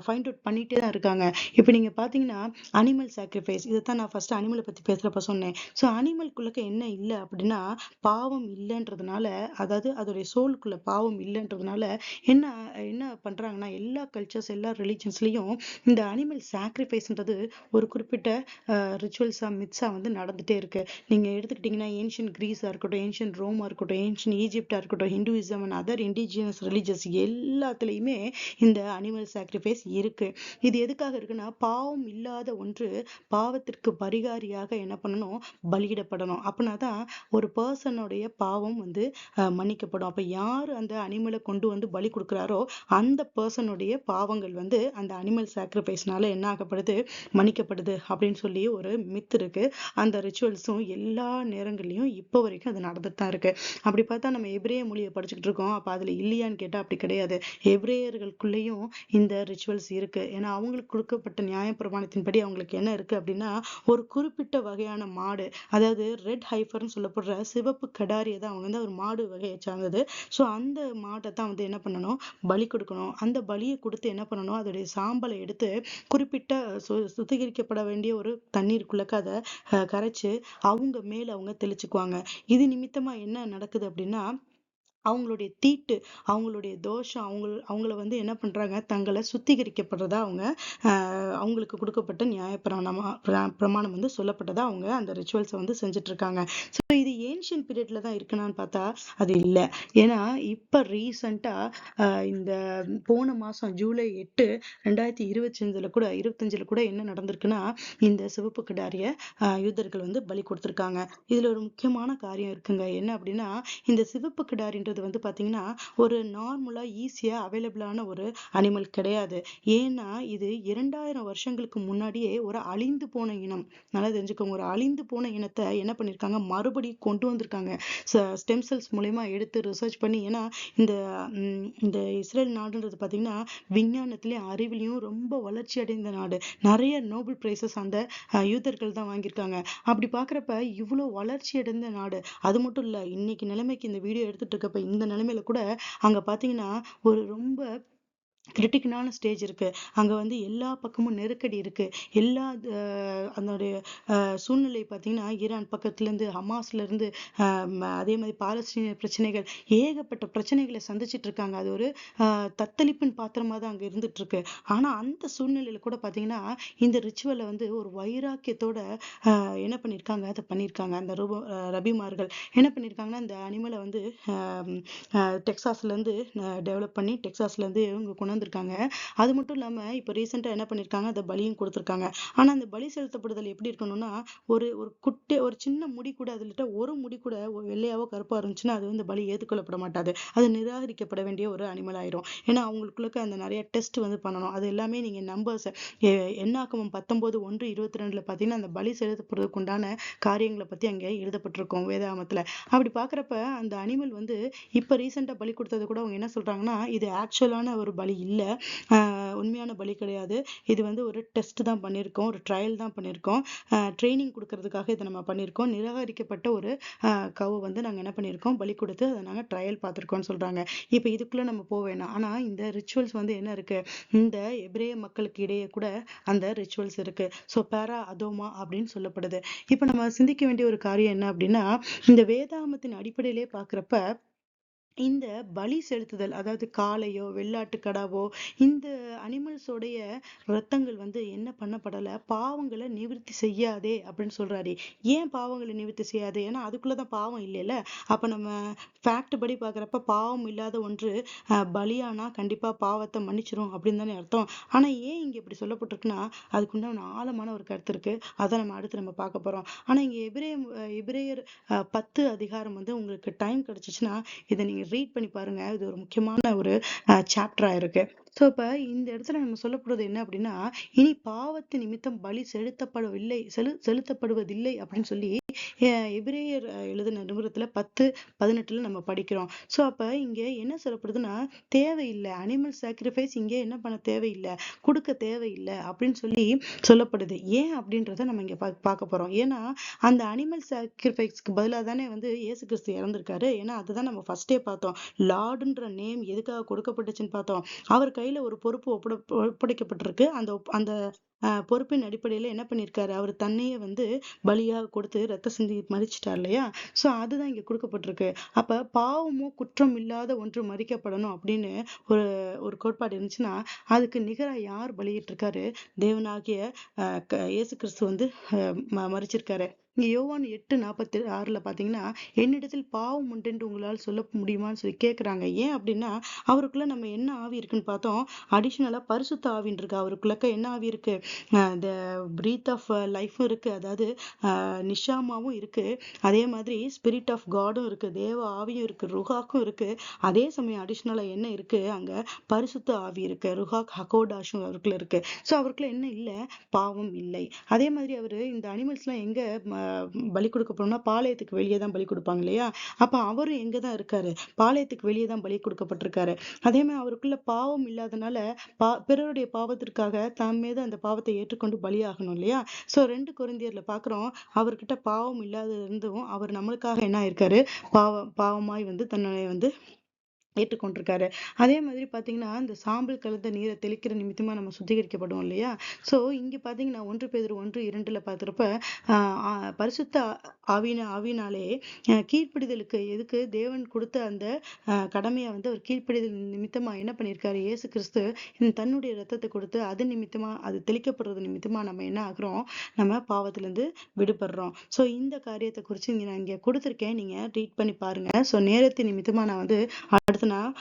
ஃபைண்ட் அவுட் பண்ணிட்டே தான் இருக்காங்க. இப்ப நீங்க பாத்தீங்கன்னா அனிமல் சாக்ரிஃபைஸ், இதைத்தான் நான் ஃபர்ஸ்ட் அனிமலை பத்தி பேசுறப்ப சொன்னேன். ஸோ அனிமல்குள்ளக்க என்ன இல்லை அப்படின்னா பாவம் இல்லைன்றதுனால, அதாவது அதோடைய சோலுக்குள்ள பாவம் இல்லைன்றதுனால என்ன என்ன பண்றாங்கன்னா எல்லா கல்ச்சர்ஸ் எல்லா ரிலீஜன்ஸ்லயும் இந்த அனிமல் சாக்ரிஃபைஸ்ன்றது ஒரு குறிப்பிட்ட ரிச்சுவல்ஸா மித்ஸா வந்து நடந்துட்டே இருக்கு. நீங்க எடுத்துக்கிட்டீங்கன்னா ஏன்ஷியன் கிரீஸா இருக்கட்டும், ஏன்ஷியன் ரோமா இருக்கட்டும், ஏன்ஷியன் ஈஜிப்டா இருக்கட்டும், Hinduism and other indigenous religious எல்லாத்துலயுமே இந்த அனிமல் சாக்ரிஃபைஸ் இருக்கு. இது எதுக்காக இருக்குன்னா பாவம் இல்லாத ஒன்று பாவத்திற்கு பரிகாரியாக என்ன பண்ணணும், பலியிடப்படணும். அப்படின்னாதான் ஒரு பர்சனுடைய பாவம் வந்து மன்னிக்கப்படும். அப்ப யாரு அந்த அனிமலை கொண்டு வந்து பலி கொடுக்குறாரோ அந்த பர்சனுடைய பாவங்கள் வந்து அந்த அனிமல் சாக்ரிஃபைஸ்னால என்ன ஆகப்படுது, மன்னிக்கப்படுது அப்படின்னு சொல்லி ஒரு மித் இருக்கு. அந்த ரிச்சுவல்ஸும் எல்லா நேரங்கள்லயும் இப்போ வரைக்கும் அது நடந்துட்டு தான் இருக்கு. அப்படி பார்த்தா நம்ம எபிரேய மொழியை படிச்சுக்கிட்டு இருக்கோம். அப்ப அதுல இல்லையான்னு கேட்டா அப்படி கிடையாது. எபிரேயர்களுக்குள்ளேயும் இந்த ரிச்சுவல்ஸ் இருக்கு. ஏன்னா அவங்களுக்கு கொடுக்கப்பட்ட நியாய பிரமாணத்தின்படி அவங்களுக்கு என்ன இருக்கு அப்படின்னா, ஒரு குறிப்பிட்ட வகையான மாடு, அதாவது ரெட் ஹைஃபர்னு சொல்லப்படுற சிவப்பு கடாரியை தான் அவங்க வந்து ஒரு மாடு வகையை சார்ந்தது. ஸோ அந்த மாட்டை தான் வந்து என்ன பண்ணணும், பலி கொடுக்கணும். அந்த பலியை கொடுத்து என்ன பண்ணணும், அதோடைய சாம்பலை எடுத்து குறிப்பிட்ட சுத்திகரிக்கப்பட வேண்டிய ஒரு தண்ணீருக்குள்ளக்க அதை கரைச்சு அவங்க மேல அவங்க தெளிச்சுக்குவாங்க. இது நிமித்தமா என்ன நடக்குது அப்படின்னா, அவங்களுடைய தீட்டு, அவங்களுடைய தோஷம், அவங்கள வந்து என்ன பண்றாங்க, தங்களை சுத்திகரிக்கப்படுறதா அவங்க அவங்களுக்கு கொடுக்கப்பட்ட பிரமாணம் வந்து சொல்லப்பட்டதா அவங்க அந்த ரிச்சுவல்ஸை வந்து செஞ்சுட்டு இருக்காங்க. ஸோ இது ஏன்ஷியன் பீரியட்ல தான் இருக்குன்னு பார்த்தா அது இல்லை. ஏன்னா இப்ப ரீசெண்டா இந்த போன மாசம் ஜூலை 8 2025 கூட என்ன நடந்திருக்குன்னா, இந்த சிவப்பு கிடாரிய யூதர்கள் வந்து பலி கொடுத்திருக்காங்க. இதுல ஒரு முக்கியமான காரியம் இருக்குங்க. என்ன அப்படின்னா, இந்த சிவப்பு கிடாரின்றது வந்து பாத்தீங்கன்னா ஒரு நார்மலா ஈஸியா அவைலபிளான ஒரு அனிமல் கிடையாது. ஏன்னா இது 2000 வருஷங்களுக்கு முன்னாடியே ஒரு அழிந்து போன இனம். நல்லா தெரிஞ்சுக்கோங்க, ஒரு அழிந்து போன இனத்தை என்ன பண்ணிருக்காங்க, மறுபடியும் கொண்டு வந்திருக்காங்க ஸ்டெம் செல்ஸ் மூலமா எடுத்து ரிசர்ச் பண்ணி. ஏன்னா இந்த இந்த இஸ்ரேல் நாடுன்றது பாத்தீங்கன்னா விஞ்ஞானத்திலயும் அறிவிலையும் ரொம்ப வளர்ச்சி அடைந்த நாடு. நிறைய நோபல் பிரைசஸ் அந்த யூதர்கள் தான் வாங்கியிருக்காங்க. அப்படி பாக்குறப்ப இவ்வளவு வளர்ச்சி அடைந்த நாடு. அது மட்டும் இல்ல, இன்னைக்கு நிலைமைக்கு இந்த வீடியோ எடுத்துட்டு இருக்கப்ப இந்த நிலைமையில கூட அங்க பாத்தீங்கன்னா ஒரு ரொம்ப கிரிட்டிக்கலான ஸ்டேஜ் இருக்கு. அங்க வந்து எல்லா பக்கமும் நெருக்கடி இருக்கு. எல்லா அதனுடைய சூழ்நிலை பார்த்தீங்கன்னா, ஈரான் பக்கத்துலேருந்து, ஹமாஸ்லேருந்து, அதே மாதிரி பாலஸ்தீன பிரச்சனைகள், ஏகப்பட்ட பிரச்சனைகளை சந்திச்சுட்டு இருக்காங்க. அது ஒரு தத்தளிப்பின் பாத்திரமா தான் அங்க இருந்துட்டு இருக்கு. ஆனா அந்த சூழ்நிலையில கூட பார்த்தீங்கன்னா, இந்த ரிச்சுவல வந்து ஒரு வைராக்கியத்தோட என்ன பண்ணியிருக்காங்க, அத பண்ணியிருக்காங்க. அந்த ரபிமார்கள் என்ன பண்ணியிருக்காங்கன்னா, இந்த அனிமல வந்து டெக்சாஸ்லேருந்து டெவலப் பண்ணி டெக்சாஸ்லேருந்து இவங்க கொண்டு வந்திருக்காங்க. அது மட்டும் இல்லாம இப்போ ரீசெண்டா என்ன பண்ணியிருக்காங்க, அதை பலியும் கொடுத்துருக்காங்க. ஆனா அந்த பலி செலுத்தப்படுதல் எப்படி இருக்கணும்னா, ஒரு சின்ன முடி கூட அதுல ஒரு முடி கூட வெள்ளையாவோ கருப்பா இருந்துச்சுன்னா அது வந்து பலி ஏற்றுக்கொள்ளப்பட மாட்டாது. அது நிராகரிக்கப்பட வேண்டிய ஒரு அனிமல் ஆயிரும். ஏன்னா அவங்களுக்குள்ள அந்த நிறைய டெஸ்ட் வந்து பண்ணணும். அது எல்லாமே நீங்க நம்பர்ஸ் எண்ணாகமம் 19:1-22 பார்த்தீங்கன்னா அந்த பலி செலுத்தப்படுறதுக்கு உண்டான காரியங்களை பத்தி அங்க எழுதப்பட்டிருக்கும் வேதாகமத்துல. அப்படி பாக்குறப்ப அந்த அனிமல் வந்து இப்ப ரீசெண்டா பலி கொடுத்தது கூட அவங்க என்ன சொல்றாங்கன்னா, இது ஆக்சுவலான ஒரு பலி இல்ல, உண்மையான பலி கிடையாது. இது வந்து ஒரு டெஸ்ட் தான் பண்ணியிருக்கோம், ஒரு ட்ரையல் தான் பண்ணியிருக்கோம், ட்ரைனிங் கொடுக்கறதுக்காக இதை நம்ம பண்ணியிருக்கோம். நிராகரிக்கப்பட்ட ஒரு கவு வந்து நாங்க என்ன பண்ணியிருக்கோம், பலி கொடுத்து அதை நாங்க ட்ரையல் பார்த்திருக்கோம்னு சொல்றாங்க. இப்ப இதுக்குள்ள நம்ம போக வேணாம். ஆனா இந்த ரிச்சுவல்ஸ் வந்து என்ன இருக்கு, இந்த எபிரேய மக்களுக்கு இடையே கூட அந்த ரிச்சுவல்ஸ் இருக்கு. ஸோ பேரா அதோமா அப்படின்னு சொல்லப்படுது. இப்ப நம்ம சிந்திக்க வேண்டிய ஒரு காரியம் என்ன அப்படின்னா, இந்த வேதாகமத்தின் அடிப்படையிலே பார்க்கிறப்ப இந்த பலி செலுத்துதல், அதாவது காளையோ வெள்ளாட்டுக்கடாவோ, இந்த அனிமல்ஸோடைய ரத்தங்கள் வந்து என்ன பண்ணப்படல, பாவங்களை நிவர்த்தி செய்யாதே அப்படின்னு சொல்றாரு. ஏன் பாவங்களை நிவர்த்தி செய்யாது? ஏன்னா அதுக்குள்ளதான் பாவம் இல்லைல்ல. அப்ப நம்ம ஃபேக்ட் படி பாக்குறப்ப பாவம் இல்லாத ஒன்று பலியானா கண்டிப்பா பாவத்தை மன்னிச்சிரும் அப்படின்னு தானே அர்த்தம். ஆனா ஏன் இங்க இப்படி சொல்லப்பட்டிருக்குன்னா, அதுக்குண்டான ஆழமான ஒரு கருத்து இருக்கு. அதை நம்ம அடுத்து நம்ம பார்க்க போறோம். ஆனா இங்க எபிரேயர் 10 அதிகாரம் வந்து உங்களுக்கு டைம் கிடைச்சிச்சுன்னா இதை நீங்க ரீட் பண்ணி பாருங்க. இது ஒரு முக்கியமான ஒரு சாப்டரா இருக்கு. சோ இப்ப இந்த இடத்துல நம்ம சொல்லப்படுறது என்ன அப்படின்னா, இனி பாவத்து நிமித்தம் பலி செலுத்தப்படுவதில்லை அப்படின்னு சொல்லி எபிரேயர் எழுதின நிருபத்துல 10:18 நம்ம படிக்கிறோம். சோ அப்ப இங்க என்ன சொல்லப்படுதுன்னா, தேவையில்லை, அனிமல் சாக்ரிஃபைஸ் இங்க என்ன பண்ண தேவையில்லை, கொடுக்க தேவையில்லை அப்படின்னு சொல்லி சொல்லப்படுது. ஏன் அப்படின்றத நம்ம இங்க பார்க்க போறோம். ஏன்னா அந்த அனிமல் சாக்ரிஃபைஸ்க்கு பதிலா தானே வந்து இயேசு கிறிஸ்து இறந்திருக்காரு. ஏன்னா அதுதான் நம்ம ஃபர்ஸ்டே பார்த்தோம். லார்டுன்ற நேம் எதுக்காக கொடுக்கப்பட்டுச்சுன்னு பார்த்தோம். அவர் கையில ஒரு பொறுப்பு ஒப்படைக்கப்பட்டிருக்கு. அந்த பொறுப்பின் அடிப்படையில என்ன பண்ணிருக்காரு, அவர் தன்னையே வந்து பலியா கொடுத்து ரத்த சிந்தி மறிச்சிட்டார் இல்லையா. சோ அதுதான் இங்க கொடுக்கப்பட்டிருக்கு. அப்ப பாவமோ குற்றம் இல்லாத ஒன்று மறிக்கப்படணும் அப்படின்னு ஒரு ஒரு கோட்பாடு இருந்துச்சுன்னா, அதுக்கு நிகரா யார் பலியிட்டு இருக்காரு, தேவனாகிய இயேசு கிறிஸ்து வந்து மறிச்சிருக்காரு. இங்க யோவான் 8:46 பாத்தீங்கன்னா, என்னிடத்தில் பாவம் உண்டென்று உங்களால் சொல்ல முடியுமான்னு சொல்லி கேக்குறாங்க. ஏன் அப்படின்னா, அவருக்குள்ள நம்ம என்ன ஆவி இருக்குன்னு பார்த்தோம். அடிஷனலா பரிசுத்த ஆவின்னு இருக்கு. அவருக்குள்ளக்க என்ன ஆவி இருக்கு, இந்த பிரீத் ஆஃப் லைஃபும் இருக்கு. அதாவது நிஷாமாவும் இருக்கு. அதே மாதிரி ஸ்பிரிட் ஆஃப் காடும் இருக்கு. தேவ ஆவியும் இருக்கு. ருஹாக்கும் இருக்கு. அதே சமயம் அடிஷனலா என்ன இருக்கு, அங்க பரிசுத்த ஆவி இருக்கு. ருஹாக் ஹகோடாஷும் அவருக்குள்ள இருக்கு. சோ அவருக்குள்ள என்ன இல்ல, பாவம் இல்லை. அதே மாதிரி அவரு இந்த அனிமல்ஸ் எல்லாம் எங்க பலி கொடுக்க போனோம்னா, பாளையத்துக்கு வெளியே தான் பலி கொடுப்பாங்க இல்லையா. அப்ப அவரும் எங்கதான் இருக்காரு, பாளையத்துக்கு வெளியே தான் பலி கொடுக்கப்பட்டிருக்காரு. அதே மாதிரி அவருக்குள்ள பாவம் இல்லாதனால பிறருடைய பாவத்திற்காக தம் மீது அந்த பாவத்தை ஏற்றுக்கொண்டு பலியாகணும் இல்லையா. சோ 2 கொரிந்தியர்ல பாக்குறோம், அவர்கிட்ட பாவம் இல்லாத இருந்தும் அவர் நம்மளுக்காக என்ன ஆயிருக்காரு, பாவமாய் வந்து தன்னை வந்து ஏற்றுக்கொண்டிருக்காரு. அதே மாதிரி பாத்தீங்கன்னா, இந்த சாம்பல் கலந்த நீரை தெளிக்கிற நிமித்தமா நம்ம சுத்திகரிக்கப்படுவோம் இல்லையா. சோ இங்க பாத்தீங்கன்னா 1 பேதுரு 1:2 பாக்குறப்ப பரிசுத்த ஆவியினாலே கீழ்ப்படிதலுக்கு எதுக்கு தேவன் கொடுத்த அந்த கடமையை வந்து அவர் கீழ்ப்படிதல் நிமித்தமா என்ன பண்ணியிருக்காரு, இயேசு கிறிஸ்து தன்னுடைய ரத்தத்தை கொடுத்து அது நிமித்தமா, அது தெளிக்கப்படுறது நிமித்தமா நம்ம என்ன ஆகுறோம், நம்ம பாவத்துல இருந்து விடுபடுறோம். சோ இந்த காரியத்தை குறிச்சு இங்க நான் இங்க கொடுத்திருக்கேன், நீங்க ரீட் பண்ணி பாருங்க. சோ நேரத்தின் நிமித்தமா நான் வந்து அடுத்து நான்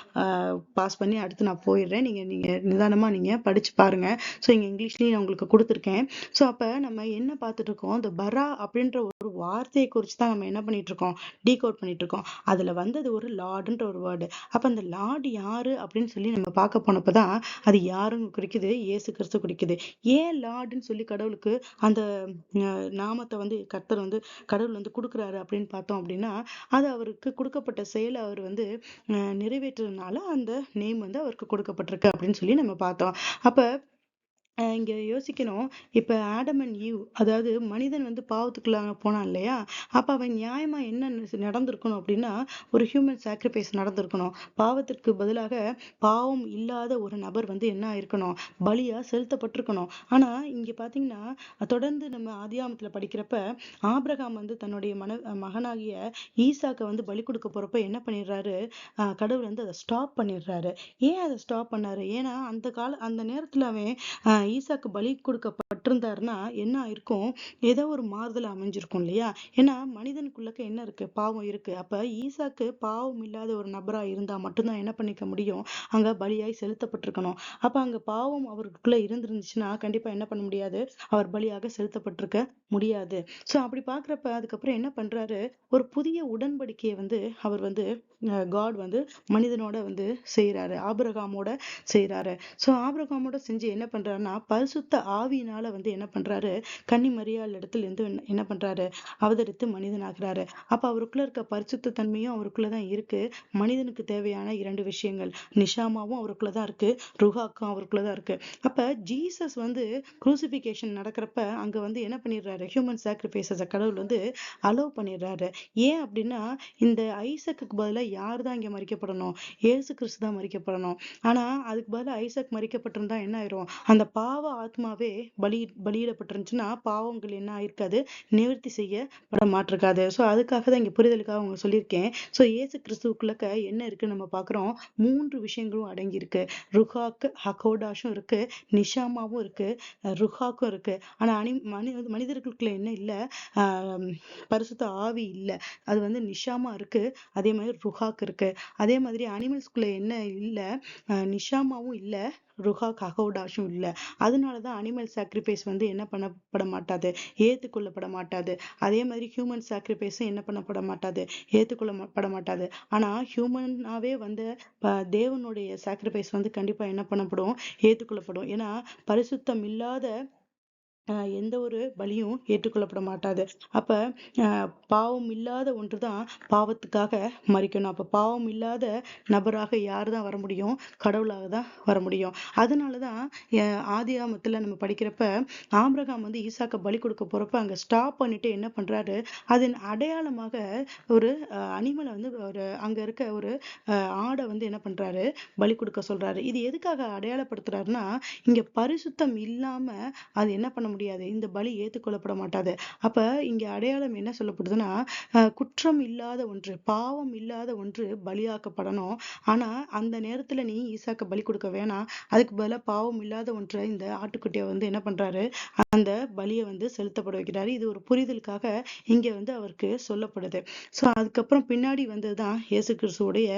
பாஸ் பண்ணி அடுத்து நான் போயிடுறேன். நீங்க நீங்க நிதானமா நீங்க படிச்சு பாருங்க. ஸோ இங்க இங்கிலீஷ்லயும் நான் உங்களுக்கு கொடுத்துருக்கேன். ஸோ அப்ப நம்ம என்ன பார்த்துட்டு இருக்கோம், இந்த பரா அப்படின்ற ஒரு வார்த்தையை குறித்து தான் நம்ம என்ன பண்ணிட்டு இருக்கோம், டீகோட் பண்ணிட்டு இருக்கோம். அதுல வந்தது ஒரு லார்டுன்ற ஒரு வேர்டு. அப்ப அந்த லார்டு யாரு அப்படின்னு சொல்லி நம்ம பார்க்க போனப்பதான் அது யாருன்னு குறிக்குது, இயேசு கிறிஸ்து குறிக்குது. ஏன் லார்டுன்னு சொல்லி கடவுளுக்கு அந்த நாமத்தை வந்து கர்த்தர் வந்து கடவுள் வந்து கொடுக்குறாரு அப்படின்னு பார்த்தோம் அப்படின்னா, அது அவருக்கு கொடுக்கப்பட்ட செயலை அவர் வந்து நிறைவேற்றுறதுனால அந்த நேம் வந்து அவருக்கு கொடுக்கப்பட்டிருக்கு அப்படின்னு சொல்லி நம்ம பார்த்தோம். அப்ப இங்க யோசிக்கணும். இப்ப ஆடம் அண்ட் ஈவ், அதாவது மனிதன் வந்து பாவத்துக்குள்ள போனான் இல்லையா? அப்ப அவன் நியாயமா என்ன நடந்திருக்கணும் அப்படின்னா, ஒரு ஹியூமன் சாக்ரிஃபைஸ் நடந்திருக்கணும். பாவத்திற்கு பதிலாக பாவம் இல்லாத ஒரு நபர் வந்து என்ன ஆயிருக்கணும்? பலியா செலுத்தப்பட்டிருக்கணும். ஆனா இங்க பாத்தீங்கன்னா, தொடர்ந்து நம்ம ஆதியாகமத்துல படிக்கிறப்ப, ஆபிரகாம் வந்து தன்னுடைய மகனாகிய ஈசாக்க வந்து பலி கொடுக்க போறப்ப என்ன பண்ணிடுறாரு? கடவுள் வந்து அதை ஸ்டாப் பண்ணிடுறாரு. ஏன் அதை ஸ்டாப் பண்ணாரு? ஏன்னா அந்த நேரத்துல அவன் ஈசாக்கு பலி கொடுக்கப்பட்டிருந்தாருன்னா என்ன ஆயிருக்கும்? ஏதோ ஒரு மாறுதல் அமைஞ்சிருக்கும் இல்லையா? ஏன்னா மனிதனுக்குள்ளக்க என்ன இருக்கு? பாவம் இருக்கு. அப்ப ஈசாக்கு பாவம் இல்லாத ஒரு நபரா இருந்தா மட்டும்தான் என்ன பண்ணிக்க முடியும்? அங்க பலியாய் செலுத்தப்பட்டிருக்கணும். அப்ப அங்க பாவம் அவருக்குள்ள இருந்திருந்துச்சுன்னா கண்டிப்பா என்ன பண்ண முடியாது? அவர் பலியாக செலுத்தப்பட்டிருக்க முடியாது. சோ அப்படி பாக்குறப்ப அதுக்கப்புறம் என்ன பண்றாரு? ஒரு புதிய உடன்படிக்கையை வந்து அவர் வந்து காட் வந்து மனிதனோட வந்து செய்யறாரு, ஆபிரகாமோட செய்யறாரு. சோ ஆபிரகாமோட செஞ்சு என்ன பண்றாருன்னா, பரிசுத்த ஆவியினால வந்து என்ன பண்றாரு? கன்னி மரியாள் இடத்துல இருந்து என்ன பண்றாரு? அவதரித்து மனிதனாகிறாரு. அப்ப அவருக்குள்ள இருக்க பரிசுத்த தன்மையும் அவருக்குள்ளதான் இருக்கு. மனிதனுக்கு தேவையான 2 விஷயங்கள், நிஷாமாவும் அவருக்குள்ளதான் இருக்கு, ருஹாக்கும் அவருக்குள்ளதான் இருக்கு. அப்ப ஜீசஸ் வந்து குரூசிபிகேஷன் நடக்கிறப்ப அங்க வந்து என்ன பண்ணிடுறாரு? ஹியூமன் சாக்ரிஃபைசஸ கடவுள் வந்து அலோவ் பண்ணிடுறாரு. ஏன் அப்படின்னா, இந்த ஐசக்குக்கு பதிலா யார் தான் இங்க மறிக்கப்படணும்? இயேசு கிறிஸ்து தான் மறிக்கப்படணும். ஆனா அதுக்கு பதிலா ஐசக் மறிக்கப்பட்டிருந்தா என்ன ஆயிரும்? அந்த பாவ ஆத்மாவே பலியிடப்பட்டிருந்துச்சுன்னா பாவங்கள் என்ன ஆயிருக்காது? நிவர்த்தி செய்யப்பட மாட்டிருக்காது. சோ அதுக்காக தான் இங்க புரிதலுக்காக அவங்க சொல்லியிருக்கேன். சோ இயேசு கிறிஸ்துவுக்குள்ளக்க என்ன இருக்குன்னு நம்ம பாக்குறோம். 3 விஷயங்களும் அடங்கி இருக்கு. ருஹாக்கு ஹகோடாஷும் இருக்கு, நிஷாமாவும் இருக்கு, ருஹாக்கும் இருக்கு. ஆனா மனிதர்களுக்குள்ள என்ன இல்ல? ஆஹ் பரிசுத்த ஆவி இல்ல. அது வந்து நிஷாமா இருக்கு, அதே மாதிரி ருஹாக் இருக்கு. அதே மாதிரி அனிமல்ஸ்குள்ள என்ன இல்ல? நிஷாமாவும் இல்ல, ருஹாக் ஹகோடாஷும் இல்ல. அதனாலதான் அனிமல் சாக்ரிஃபைஸ் வந்து என்ன பண்ணப்பட மாட்டாது? ஏத்துக்கொள்ளப்பட மாட்டாது. அதே மாதிரி ஹியூமன் சாக்ரிஃபைஸும் என்ன பண்ணப்பட மாட்டாது? ஏத்துக்கொள்ளப்பட மாட்டாது. ஆனா ஹியூமனாவே வந்து தேவனுடைய சாக்ரிஃபைஸ் வந்து கண்டிப்பா என்ன பண்ணப்படும்? ஏத்துக்கொள்ளப்படும். ஏன்னா பரிசுத்தம் இல்லாத எந்த ஒரு பலியும் ஏற்றுக்கொள்ளப்பட மாட்டாது. அப்ப பாவம் இல்லாத ஒன்றுதான் பாவத்துக்காக மறிக்கணும். அப்ப பாவம் இல்லாத நபராக யார் தான் வர முடியும்? கடவுளாக தான் வர முடியும். அதனாலதான் ஆதியாகமத்துல நம்ம படிக்கிறப்ப ஆபிரகாம் வந்து ஈசாக்க பலி கொடுக்க போறப்ப அங்க ஸ்டாப் பண்ணிட்டு என்ன பண்றாரு? அதன் அடையாளமாக ஒரு அனிமலை வந்து அங்க இருக்க ஒரு ஆடை வந்து என்ன பண்றாரு? பலி கொடுக்க சொல்றாரு. இது எதுக்காக அடையாளப்படுத்துறாருன்னா, இங்க பரிசுத்தம் இல்லாம அது என்ன பண்ண முடியாது? இந்த பலி ஏற்றுக்கொள்ளப்பட மாட்டாது. அப்ப இங்க அடையாளம் என்ன சொல்லப்படுதுன்னா, குற்றம் இல்லாத ஒன்று, பாவம் இல்லாத ஒன்று பலியாக்கப்படணும். ஆனா அந்த நேரத்துல நீ ஈசாக்க பலி கொடுக்க வேணாம். அதுக்கு பதிலா பாவம் இல்லாத ஒன்றை, இந்த ஆட்டுக்குட்டியை வந்து என்ன பண்றாரு? அந்த பலியை வந்து செலுத்தப்பட வைக்கிறாரு. இது ஒரு புரிதலுக்காக இங்க வந்து அவருக்கு சொல்லப்படுது. சோ அதுக்கப்புறம் பின்னாடி வந்ததுதான் இயேசு கிறிஸ்துவோடைய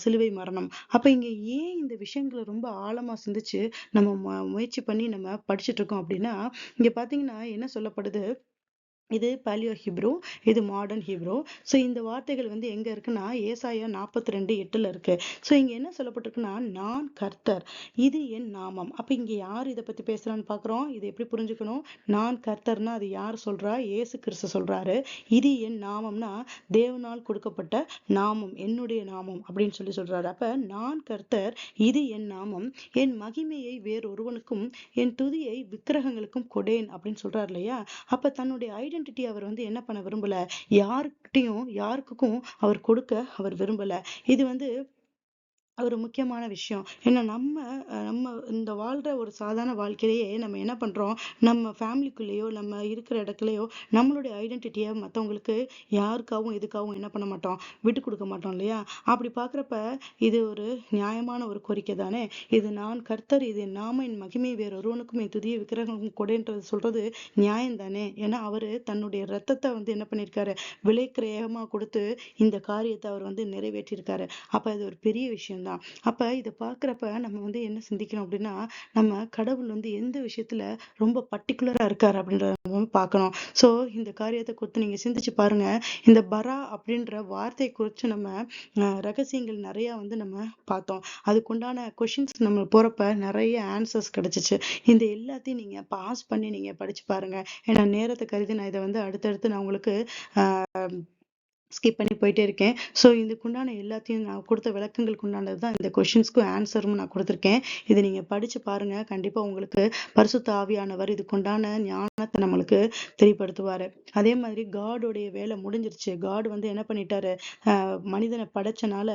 சிலுவை மரணம். அப்ப இங்க ஏன் இந்த விஷயங்களை ரொம்ப ஆழமா சிந்திச்சு நம்ம முயற்சி பண்ணி நம்ம படிச்சுட்டு இருக்கோம் அப்படின்னா, இங்க பாத்தீங்கன்னா என்ன சொல்லப்படுது? இது பாலியோ ஹீப்ரூ, இது மாடர்ன் ஹீப்ரூ. ஸோ இந்த வார்த்தைகள் வந்து எங்க இருக்குன்னா ஏசாயா 42:8 இருக்கு. ஸோ இங்க என்ன சொல்லப்பட்டிருக்குன்னா, நான் கர்த்தர், இது என் நாமம். அப்ப இங்க யார் இதை பத்தி பேசுறான்னு பாக்குறோம். இது எப்படி புரிஞ்சுக்கணும்? நான் கர்த்தர்னா அது யார் சொல்றா? இயேசு கிறிஸ்து சொல்றாரு. இது என் நாமம்னா தேவனால் கொடுக்கப்பட்ட நாமம், என்னுடைய நாமம் அப்படின்னு சொல்றாரு. அப்ப நான் கர்த்தர், இது என் நாமம், என் மகிமையை வேறொருவனுக்கும் என் துதியை விக்கிரகங்களுக்கும் கொடேன் அப்படின்னு சொல்றாரு இல்லையா? அப்ப தன்னுடைய ஐடென்டிட்டி அவர் வந்து என்ன பண்ண விரும்பல? யாருக்கும் அவர் கொடுக்க அவர் விரும்பல. இது வந்து ஒரு முக்கியமான விஷயம். ஏன்னா நம்ம இந்த வாழ்ற ஒரு சாதாரண வாழ்க்கையிலேயே நம்ம என்ன பண்றோம்? நம்ம ஃபேமிலிக்குள்ளேயோ, நம்ம இருக்கிற இடத்துலயோ நம்மளுடைய ஐடென்டிட்டியை மத்தவங்களுக்கு யாருக்காகவும் எதுக்காகவும் என்ன பண்ண மாட்டோம்? விட்டு கொடுக்க மாட்டோம் இல்லையா? அப்படி பாக்குறப்ப இது ஒரு நியாயமான ஒரு கோரிக்கை தானே. இது நான் கர்த்தர், இது நாம என் மகிமை வேறொருவனுக்கும் என் துதிய விக்கிரகம் கொடைன்றது சொல்றது நியாயம் தானே. ஏன்னா அவரு தன்னுடைய ரத்தத்தை வந்து என்ன பண்ணிருக்காரு? விலை கிரயமா கொடுத்து இந்த காரியத்தை அவர் வந்து நிறைவேற்றியிருக்காரு. அப்ப இது ஒரு பெரிய விஷயம் தான். அப்ப இதை பாக்குறப்ப நம்ம வந்து என்ன சிந்திக்கணும் அப்படின்னா, நம்ம கடவுள் வந்து எந்த விஷயத்துல ரொம்ப பர்டிகுலரா இருக்காரு அப்படின்றத நம்ம பார்க்கணும். சோ இந்த காரியத்தை குறித்து நீங்க சிந்திச்சு பாருங்க. இந்த பரா அப்படின்ற வார்த்தை குறித்து நம்ம ரகசியங்கள் நிறைய வந்து நம்ம பார்த்தோம். அதுக்குண்டான கொஷின்ஸ் நம்ம போறப்ப நிறைய ஆன்சர்ஸ் கிடைச்சிச்சு. இந்த எல்லாத்தையும் நீங்க பாஸ் பண்ணி நீங்க படிச்சு பாருங்க. ஏன்னா நேரத்தை கருதி நான் இதை வந்து அடுத்தடுத்து நான் உங்களுக்கு ஸ்கிப் பண்ணி போயிட்டே இருக்கேன். ஸோ இதுக்குண்டான எல்லாத்தையும் நான் கொடுத்த விளக்கங்களுக்கு உண்டானது தான் இந்த கொஷின்ஸ்க்கும் ஆன்சரும் நான் கொடுத்துருக்கேன். இதை நீங்க படிச்சு பாருங்க. கண்டிப்பா உங்களுக்கு பரிசுத்த ஆவியானவர் இதுக்குண்டான ஞானத்தை நம்மளுக்கு தெரியப்படுத்துவாரு. அதே மாதிரி காடோடைய வேலை முடிஞ்சிருச்சு. காட் வந்து என்ன பண்ணிட்டாரு, மனிதனை படைச்சனால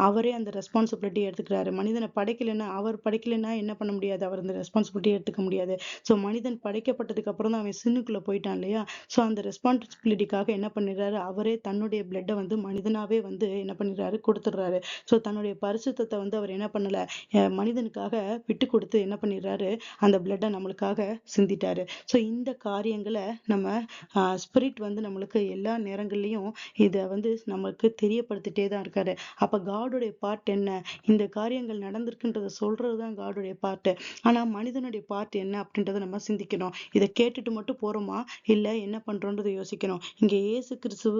அவரே அந்த ரெஸ்பான்சிபிலிட்டி எடுத்துக்கிறாரு. மனிதனை படைக்கலைன்னா, அவர் படைக்கலைன்னா என்ன பண்ண முடியாது, அவர் அந்த ரெஸ்பான்சிபிலிட்டி எடுத்துக்க முடியாது. ஸோ மனிதன் படைக்கப்பட்டதுக்கு அப்புறம் தான் அவன் சின்னுக்குள்ள போயிட்டான் இல்லையா. ஸோ அந்த ரெஸ்பான்சிபிலிட்டிக்காக என்ன பண்ணிடுறாரு, அவரே தன்னுடைய பிளட்டை வந்து மனிதனாவே வந்து என்ன பண்ணிடுறாரு, கொடுத்துடுறாரு. ஸோ தன்னுடைய பரிசுத்தத்தை வந்து அவர் என்ன பண்ணல, மனிதனுக்காக விட்டு கொடுத்து என்ன பண்ணிடுறாரு, அந்த பிளட்டை நம்மளுக்காக சிந்திட்டாரு. ஸோ இந்த காரியங்களை நம்ம ஸ்பிரிட் வந்து நம்மளுக்கு எல்லா நேரங்கள்லயும் இதை வந்து நம்மளுக்கு தெரியப்படுத்திட்டே தான் இருக்காரு. அப்ப காடுடைய பார்ட் என்ன, இந்த காரியங்கள் நடந்திருக்குன்றத சொல்றதுதான் காடுடைய பார்ட். ஆனா மனிதனுடைய பார்ட் என்ன அப்படின்றத நம்ம சிந்திக்கணும். இதை கேட்டுட்டு மட்டும் போறோமா, இல்ல என்ன பண்றோன்றதை யோசிக்கணும். இங்க இயேசு கிறிஸ்துவ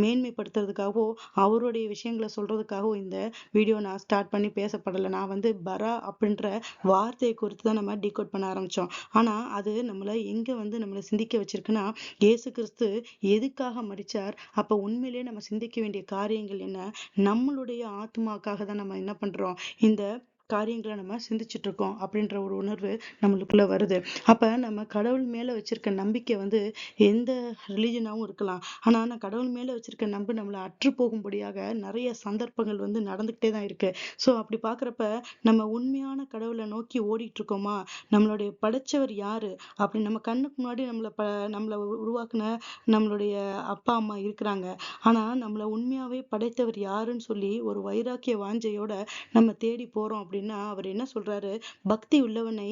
மேன்மைப்படுத்துறதுக்காகவோ அவருடைய விஷயங்களை சொல்றதுக்காகவோ இந்த வீடியோ நான் ஸ்டார்ட் பண்ணி பேசப்படலை. நான் வந்து பரா அப்படின்ற வார்த்தையை குறித்து தான் நம்ம டீகோட் பண்ண ஆரம்பிச்சோம். ஆனா அது நம்மளை எங்க வந்து நம்மளை சிந்திக்க வச்சிருக்குன்னா, இயேசு கிறிஸ்து எதுக்காக மரிச்சார், அப்ப உண்மையிலேயே நம்ம சிந்திக்க வேண்டிய காரியங்கள் என்ன, நம்மளுடைய ஆத்மாக்காக தான் நம்ம என்ன பண்றோம், இந்த காரியங்களை நம்ம சிந்திச்சுட்டு இருக்கோம் அப்படின்ற ஒரு உணர்வு நம்மளுக்குள்ள வருது. அப்ப நம்ம கடவுள் மேல வச்சிருக்க நம்பிக்கை வந்து எந்த ரிலிஜனாவும் இருக்கலாம். ஆனா நான் கடவுள் மேல வச்சிருக்க நம்பு நம்மளை அற்று போகும்படியாக நிறைய சந்தர்ப்பங்கள் வந்து நடந்துகிட்டே தான் இருக்கு. ஸோ அப்படி பாக்குறப்ப நம்ம உண்மையான கடவுளை நோக்கி ஓடிட்டு இருக்கோமா, நம்மளுடைய படைச்சவர் யாரு அப்படி நம்ம கண்ணுக்கு முன்னாடி நம்மளை உருவாக்குன நம்மளுடைய அப்பா அம்மா இருக்கிறாங்க. ஆனா நம்மளை உண்மையாவே படைத்தவர் யாருன்னு சொல்லி ஒரு வைராக்கிய வாஞ்சையோட நம்ம தேடி போறோம் அப்படின்னா, அவர் என்ன சொல்றாரு, பக்தி உள்ளவனை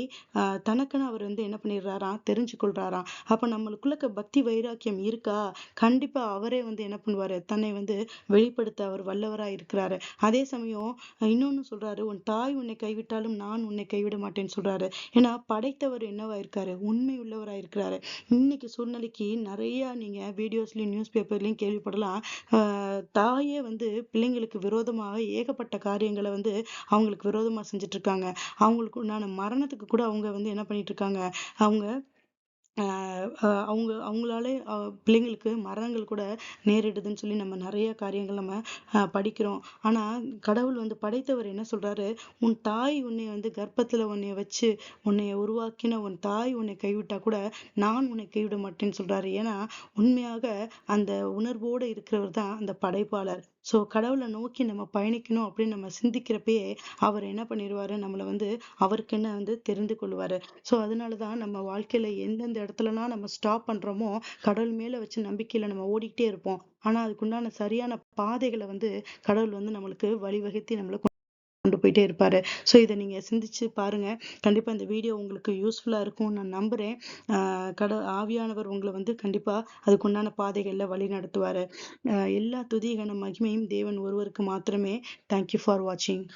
தனக்குன்னு அவர் வந்து என்ன பண்ணிடுறாராம், தெரிஞ்சு கொள்றாராம். அப்ப நம்மளுக்குள்ள பக்தி வைராக்கியம் இருக்கா, கண்டிப்பா அவரே வந்து என்ன பண்ணுவாரு, தன்னை வந்து வெளிப்படுத்த அவர் வல்லவரா இருக்கிறாரு. அதே சமயம் இன்னொன்னு சொல்றாரு, உன் தாய் உன்னை கைவிட்டாலும் நான் உன்னை கைவிட மாட்டேன்னு சொல்றாரு. ஏன்னா படைத்தவர் என்னவா இருக்காரு, உண்மை உள்ளவரா இருக்கிறாரு. இன்னைக்கு சூழ்நிலைக்கு நிறைய நீங்க வீடியோஸ்லயும் நியூஸ் பேப்பர்லயும் கேள்விப்படலாம். தாயே வந்து பிள்ளைங்களுக்கு விரோதமாக ஏகப்பட்ட காரியங்களை வந்து அவங்களுக்கு விரோதமா செஞ்சுட்டு இருக்காங்க. அவங்களுக்கு உண்டான மரணத்துக்கு கூட அவங்க வந்து என்ன பண்ணிட்டு இருக்காங்க, அவங்க அவங்களாலே பிள்ளைங்களுக்கு மரணங்கள் கூட நேரிடுதுன்னு சொல்லி நம்ம நிறைய காரியங்கள் நம்ம படிக்கிறோம். ஆனா கடவுள் வந்து படைத்தவர் என்ன சொல்றாரு, உன் தாய் உன்னை வந்து கர்ப்பத்துல உன்னை வச்சு உன்னை உருவாக்கின உன் தாய் உன்னை கைவிட்டா கூட நான் உன்னை கைவிட மாட்டேன்னு சொல்றாரு. ஏன்னா உண்மையாக அந்த உணர்வோடு இருக்கிறவர் தான் அந்த படைப்பாளர். ஸோ கடவுளை நோக்கி நம்ம பயணிக்கணும் அப்படின்னு நம்ம சிந்திக்கிறப்பயே அவர் என்ன பண்ணிடுவாரு, நம்மளை வந்து அவருக்குன்னு வந்து தெரிந்து கொள்வாரு. ஸோ அதனாலதான் நம்ம வாழ்க்கையில எந்தெந்த இடத்துலலாம் நம்ம ஸ்டாப் பண்றோமோ, கடவுள் மேல வச்சு நம்பிக்கையில நம்ம ஓடிக்கிட்டே இருப்போம். ஆனா அதுக்குண்டான சரியான பாதைகளை வந்து கடவுள் வந்து நம்மளுக்கு வழிவகுத்தி நம்மளை கொண்டு போயிட்டே இருப்பாரு. ஸோ இதை நீங்க சிந்திச்சு பாருங்க. கண்டிப்பா இந்த வீடியோ உங்களுக்கு யூஸ்ஃபுல்லா இருக்கும்னு நான் நம்புறேன். ஆவியானவர் உங்களை வந்து கண்டிப்பா அதுக்குண்டான பாதைகள்ல வழி நடத்துவாரு. எல்லா துதி கன மகிமையும் தேவன் ஒருவருக்கு மாத்திரமே. தேங்க்யூ ஃபார் வாட்சிங்.